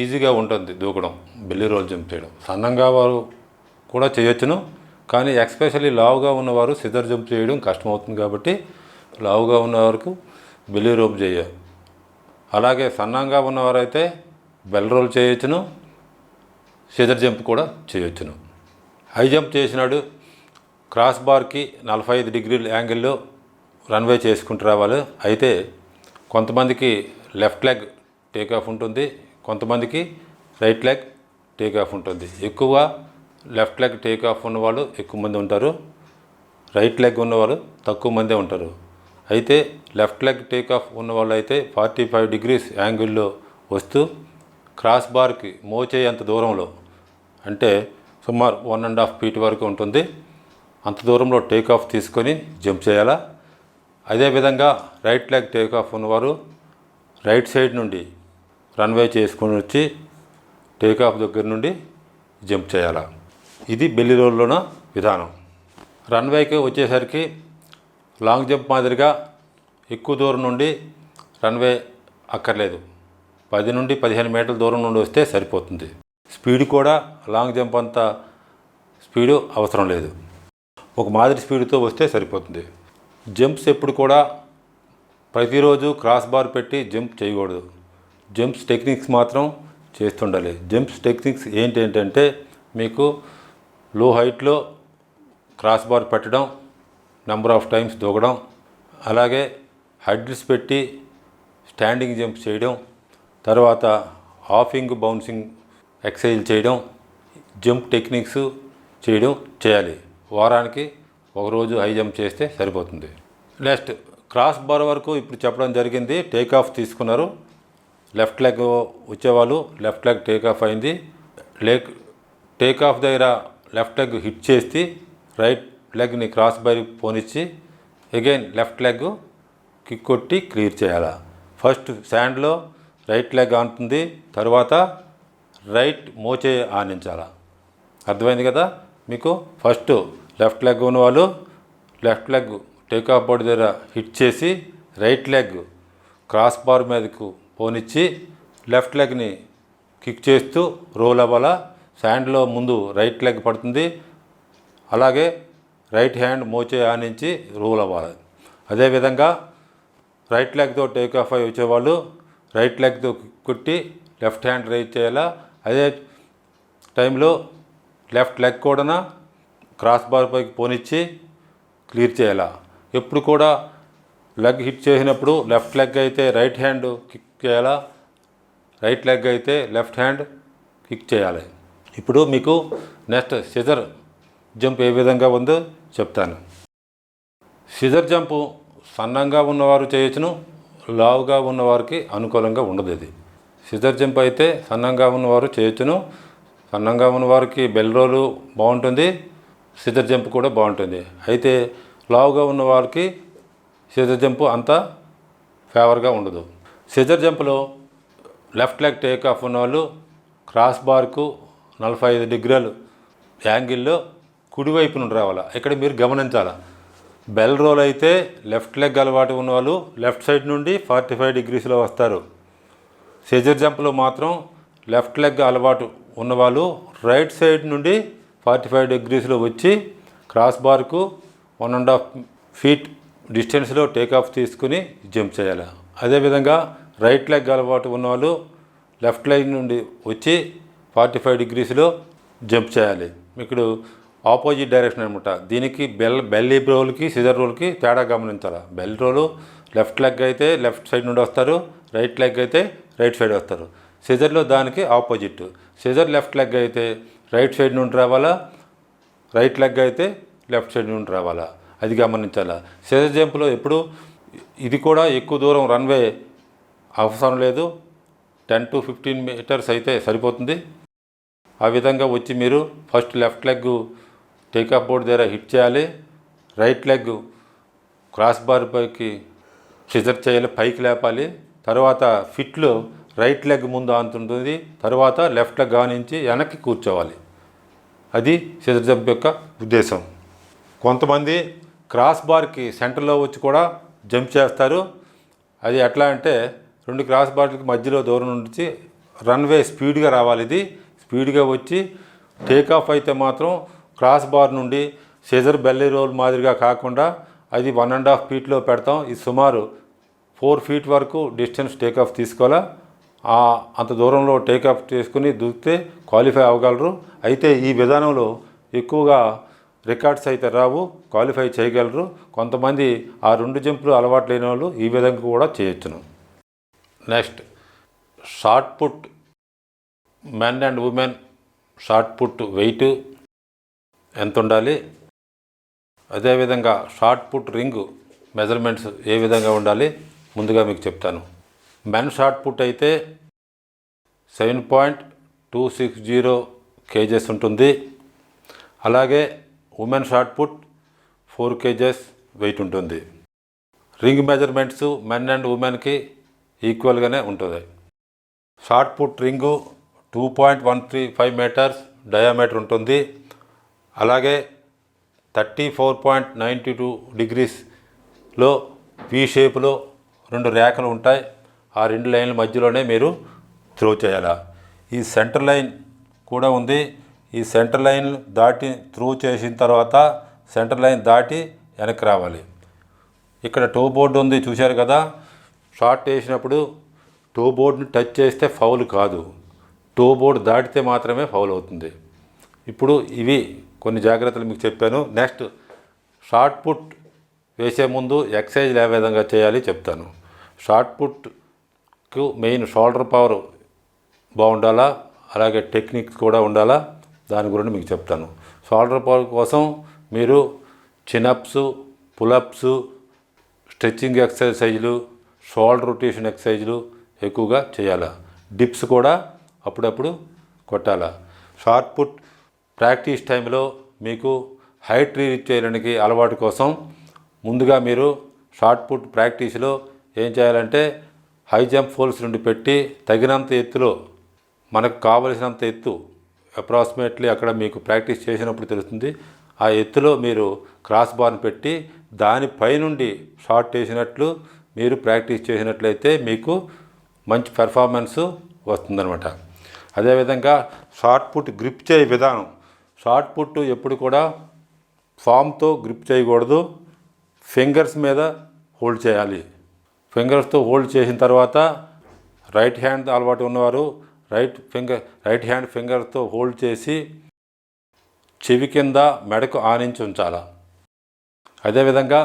ఈజీగా ఉంటుంది దూకడం, బెల్లీ రోల్ జంప్ చేయడం. సన్నంగా వారు కూడా చేయొచ్చును. కానీ ఎక్స్పెషల్లీ లావుగా ఉన్నవారు సిజర్ జంప్ చేయడం కష్టమవుతుంది. కాబట్టి లావుగా ఉన్నవారికి బెల్లీ రోల్ చేయాలి. అలాగే సన్నంగా ఉన్నవారైతే బెల్ రోల్ చేయొచ్చును, సిజర్ జంప్ కూడా చేయొచ్చును. హై జంప్ చేసినాడు క్రాస్ బార్కి 45 degrees యాంగిల్లో రన్వే చేసుకుంటూ రావాలి. అయితే కొంతమందికి లెఫ్ట్ లెగ్ టేకాఫ్ ఉంటుంది, కొంతమందికి రైట్ లెగ్ టేకాఫ్ ఉంటుంది. ఎక్కువ లెఫ్ట్ లెగ్ టేక్ ఆఫ్ ఉన్నవాళ్ళు ఎక్కువ మంది ఉంటారు, రైట్ లెగ్ ఉన్నవాళ్ళు తక్కువ మందే ఉంటారు. అయితే లెఫ్ట్ లెగ్ టేక్ ఆఫ్ ఉన్నవాళ్ళు అయితే 45 degrees యాంగిల్లో వస్తూ క్రాస్ బార్కి మోచేయంత దూరంలో, అంటే సుమారు 1.5 feet వరకు ఉంటుంది, అంత దూరంలో టేక్ ఆఫ్ తీసుకొని జంప్ చేయాలా. అదేవిధంగా రైట్ లెగ్ టేక్ ఆఫ్ ఉన్నవారు రైట్ సైడ్ నుండి రన్వే చేసుకొని వచ్చి టేక్ ఆఫ్ దగ్గర నుండి జంప్ చేయాలా. ఇది బెల్లి రోల్లోన విధానం. రన్వేకి వచ్చేసరికి లాంగ్ జంప్ మాదిరిగా ఎక్కువ దూరం నుండి రన్వే అక్కర్లేదు, 10 నుండి 15 మీటర్ల దూరం నుండి వస్తే సరిపోతుంది. స్పీడ్ కూడా లాంగ్ జంప్ అంత స్పీడు అవసరం లేదు, ఒక మాదిరి స్పీడ్తో వస్తే సరిపోతుంది. జంప్స్ ఎప్పుడు కూడా ప్రతిరోజు క్రాస్ బార్ పెట్టి జంప్ చేయకూడదు, జంప్స్ టెక్నిక్స్ మాత్రం చేస్తుండాలి. జంప్స్ టెక్నిక్స్ ఏంటంటే మీకు లో హైట్లో క్రాస్ బార్ పెట్టడం, నెంబర్ ఆఫ్ టైమ్స్ దూకడం, అలాగే హెడ్స్ పెట్టి స్టాండింగ్ జంప్ చేయడం, తర్వాత హాఫింగ్ బౌన్సింగ్ ఎక్సర్సైజ్ చేయడం, జంప్ టెక్నిక్స్ చేయాలి. వారానికి ఒకరోజు హై జంప్ చేస్తే సరిపోతుంది. నెక్స్ట్ క్రాస్ బార్ వరకు ఇప్పుడు చెప్పడం జరిగింది. టేక్ ఆఫ్ తీసుకున్నారు, లెఫ్ట్ లెగ్ వచ్చేవాళ్ళు లెఫ్ట్ లెగ్ టేక్ ఆఫ్ అయింది, టేక్ ఆఫ్ దగ్గర లెఫ్ట్ లెగ్ హిట్ చేసి రైట్ లెగ్ని క్రాస్ బార్ పోనిచ్చి అగైన్ లెఫ్ట్ లెగ్ కిక్ కొట్టి క్లియర్ చేయాలి. ఫస్ట్ శాండ్లో రైట్ లెగ్ ఆనుతుంది, తర్వాత రైట్ మోచే ఆనించాలి. అర్థమైంది కదా మీకు? ఫస్ట్ లెఫ్ట్ లెగ్ ఉన్నవాళ్ళు left leg take off board దగ్గర హిట్ చేసి రైట్ లెగ్ క్రాస్ బార్ మీదకు పోనిచ్చి లెఫ్ట్ లెగ్ని కిక్ చేస్తూ రోల్ అవ్వాలా. శాండ్లో ముందు రైట్ లెగ్ పడుతుంది, అలాగే రైట్ హ్యాండ్ మోచే ఆనించి రోల్ అవ్వాలి. అదేవిధంగా రైట్ లెగ్తో టేక్ ఆఫ్ అయి వచ్చేవాళ్ళు రైట్ లెగ్తో కొట్టి లెఫ్ట్ హ్యాండ్ రైజ్ చేయాలా. అదే టైంలో లెఫ్ట్ లెగ్ కూడా క్రాస్ బార్ పైకి పోనిచ్చి క్లియర్ చేయాలా. ఎప్పుడు కూడా లెగ్ హిట్ చేసినప్పుడు లెఫ్ట్ లెగ్ అయితే రైట్ హ్యాండ్ కిక్ చేయాలా, రైట్ లెగ్ అయితే లెఫ్ట్ హ్యాండ్ కిక్ చేయాలి. ఇప్పుడు మీకు నెక్స్ట్ సిజర్ జంప్ ఏ విధంగా ఉందో చెప్తాను. సిజర్ జంపు సన్నంగా ఉన్నవారు చేయొచ్చును, లావుగా ఉన్నవారికి అనుకూలంగా ఉండదు. ఇది సిజర్ జంప్ అయితే సన్నంగా ఉన్నవారు చేయొచ్చును, సన్నంగా ఉన్నవారికి బెల్ రోలు బాగుంటుంది, సిజర్ జంప్ కూడా బాగుంటుంది. అయితే లావుగా ఉన్న వారికి సిజర్ జంప్ అంత ఫేవర్గా ఉండదు. సిజర్ జంప్లో లెఫ్ట్ లెగ్ టేక్ ఆఫ్ ఉన్నవాళ్ళు క్రాస్ బార్కు 45 degrees యాంగిల్లో కుడివైపు నుండి రావాలి. ఇక్కడ మీరు గమనించాలి, బెల్ రోల్ అయితే లెఫ్ట్ లెగ్ అలవాటు ఉన్నవాళ్ళు లెఫ్ట్ సైడ్ నుండి 45 degrees వస్తారు. సిజర్ జంప్లో మాత్రం లెఫ్ట్ లెగ్ అలవాటు ఉన్నవాళ్ళు రైట్ సైడ్ నుండి 45 degrees వచ్చి క్రాస్ బార్కు 1.5 feet డిస్టెన్స్లో టేక్ ఆఫ్ తీసుకుని జంప్ చేయాలి. అదేవిధంగా రైట్ లెగ్ అలవాటు ఉన్నవాళ్ళు లెఫ్ట్ లెగ్ నుండి వచ్చి 45 degrees జంప్ చేయాలి. ఇప్పుడు ఆపోజిట్ డైరెక్షన్ అనమాట. దీనికి బెల్ రోల్కి సిజర్ రోల్కి తేడా గమనించాలి. బెల్ రోలు లెఫ్ట్ లెగ్ అయితే లెఫ్ట్ సైడ్ నుండి వస్తారు, రైట్ లెగ్ అయితే రైట్ సైడ్ వస్తారు. సిజర్లో దానికి ఆపోజిట్. సిజర్ లెఫ్ట్ లెగ్ అయితే రైట్ సైడ్ నుండి రావాలా, రైట్ లెగ్ అయితే లెఫ్ట్ సైడ్ నుండి రావాలా, అది గమనించాలా. సిజర్ జంప్లో ఎప్పుడు ఇది కూడా ఎక్కువ దూరం రన్వే అవసరం లేదు, 10 to 15 meters అయితే సరిపోతుంది. ఆ విధంగా వచ్చి మీరు first left leg takeoff board దగ్గర హిట్ చేయాలి, రైట్ లెగ్ క్రాస్ బార్ పైకి సిజర్ చేయాలి, పైకి లేపాలి. తర్వాత ఫిట్లో రైట్ లెగ్ ముందు ఆనుతుంటుంది, తర్వాత లెఫ్ట్ లెగ్ ఆనించి వెనక్కి కూర్చోవాలి. అది సిజర్ జంప్ యొక్క ఉద్దేశం. కొంతమంది క్రాస్ బార్కి సెంటర్లో వచ్చి కూడా జంప్ చేస్తారు. అది ఎట్లా అంటే 2 క్రాస్ బార్లకి మధ్యలో దూరం నుంచి రన్వే స్పీడ్గా రావాలి. ఇది స్పీడ్గా వచ్చి టేకాఫ్ అయితే మాత్రం క్రాస్ బార్ నుండి సిజర్ బెల్లీ రోల్ మాదిరిగా కాకుండా అది 1.5 feet పెడతాం. ఇది సుమారు 4 feet వరకు డిస్టెన్స్ టేకాఫ్ తీసుకోవాలా. అంత దూరంలో టేకాఫ్ చేసుకుని దూకితే క్వాలిఫై అవ్వగలరు. అయితే ఈ విధానంలో ఎక్కువగా రికార్డ్స్ అయితే రావు, క్వాలిఫై చేయగలరు. కొంతమంది ఆ 2 జంపులు అలవాటు లేని వాళ్ళు ఈ విధంగా కూడా చేయొచ్చును. Next shot put, men and women shot put weight ఎంత ఉండాలి, అదేవిధంగా షార్ట్ పుట్ రింగ్ మెజర్మెంట్స్ ఏ విధంగా ఉండాలి ముందుగా మీకు చెప్తాను. మెన్ షార్ట్ పుట్ అయితే 7.260 kgs ఉంటుంది. అలాగే women shot put 4 kgs weight ఉంటుంది. రింగ్ మెజర్మెంట్స్ మెన్ అండ్ ఉమెన్కి ఈక్వల్గానే ఉంటుంది. Shot put ring 2.135 metres diameter ఉంటుంది. అలాగే 34.92 degreesలో వి షేప్లో 2 రేఖలు ఉంటాయి. ఆ 2 లైన్ల మధ్యలోనే మీరు త్రో చేయాలా. ఈ సెంటర్ లైన్ కూడా ఉంది. ఈ సెంటర్ లైన్ దాటి త్రూ చేసిన తర్వాత సెంటర్ లైన్ దాటి వెనక్కి రావాలి. ఇక్కడ టో బోర్డు ఉంది చూశారు కదా. షార్ట్ వేసినప్పుడు టో బోర్డుని టచ్ చేస్తే ఫౌల్ కాదు, టో బోర్డు దాటితే మాత్రమే ఫౌల్ అవుతుంది. ఇప్పుడు ఇవి కొన్ని జాగ్రత్తలు మీకు చెప్పాను. నెక్స్ట్ షార్ట్ పుట్ వేసే ముందు ఎక్సర్సైజ్ ఏ విధంగా చేయాలి చెప్తాను. షార్ట్ పుట్కు మెయిన్ షోల్డర్ పవర్ బాగుండాలా, అలాగే టెక్నిక్స్ కూడా ఉండాలా, దాని గురించి మీకు చెప్తాను. షోల్డర్ పవర్ కోసం మీరు చిన్అప్స్, పులప్స్, స్ట్రెచ్చింగ్ ఎక్సర్సైజులు, షోల్డర్ రొటేషన్ ఎక్సర్సైజులు ఎక్కువగా చేయాలా. డిప్స్ కూడా అప్పుడప్పుడు కొట్టాలా. షార్ట్ పుట్ ప్రాక్టీస్ టైంలో మీకు హైట్ రీచ్ చేయడానికి అలవాటు కోసం ముందుగా మీరు షార్ట్ పుట్ ప్రాక్టీస్లో ఏం చేయాలంటే హై జంప్ ఫోల్స్ నుండి పెట్టి తగినంత ఎత్తులో, మనకు కావలసినంత ఎత్తు అప్రాక్సిమేట్లీ అక్కడ మీకు ప్రాక్టీస్ చేసినప్పుడు తెలుస్తుంది, ఆ ఎత్తులో మీరు క్రాస్ బార్ని పెట్టి దానిపై నుండి షార్ట్ వేసినట్లు మీరు ప్రాక్టీస్ చేసినట్లయితే మీకు మంచి పెర్ఫార్మెన్స్ వస్తుందన్నమాట. అదేవిధంగా షార్ట్ పుట్ గ్రిప్ చేయ విధానం. షార్ట్ పుట్ ఎప్పుడు కూడా ఫామ్తో గ్రిప్ చేయకూడదు, ఫింగర్స్ మీద హోల్డ్ చేయాలి. ఫింగర్స్తో హోల్డ్ చేసిన తర్వాత రైట్ హ్యాండ్ అలవాటు ఉన్నవారు రైట్ హ్యాండ్ ఫింగర్తో హోల్డ్ చేసి చెవి కింద మెడకు ఆనించి ఉంచాలి. అదేవిధంగా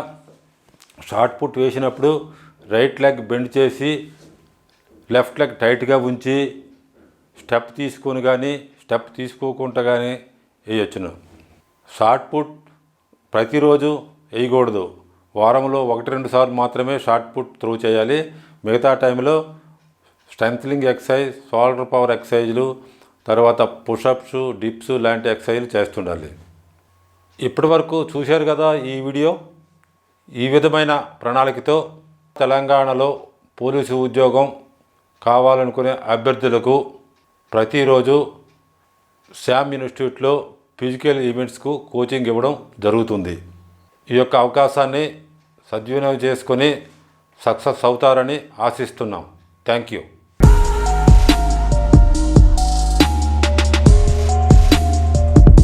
షార్ట్ పుట్ వేసినప్పుడు రైట్ లెగ్ బెండ్ చేసి లెఫ్ట్ లెగ్ టైట్గా ఉంచి స్టెప్ తీసుకొని కానీ స్టెప్ తీసుకోకుండా కానీ వేయచ్చును. షార్ట్ పుట్ ప్రతిరోజు వేయకూడదు. వారంలో 1-2 సార్లు మాత్రమే షార్ట్ పుట్ త్రో చేయాలి. మిగతా టైంలో స్ట్రెంథనింగ్ ఎక్సర్సైజ్, షోల్డర్ పవర్ ఎక్సర్సైజ్లు, తర్వాత పుషప్స్, డిప్స్ లాంటి ఎక్సర్సైజ్లు చేస్తుండాలి. ఇప్పటి వరకు చూశారు కదా ఈ వీడియో. ఈ విధమైన ప్రణాళికతో తెలంగాణలో పోలీసు ఉద్యోగం కావాలనుకునే అభ్యర్థులకు ప్రతిరోజు శ్యామ్ ఇన్స్టిట్యూట్లో ఫిజికల్ ఈవెంట్స్కు కోచింగ్ ఇవ్వడం జరుగుతుంది. ఈ యొక్క అవకాశాన్ని సద్వినియోగం చేసుకొని సక్సెస్ అవుతారని ఆశిస్తున్నాం. Thank you.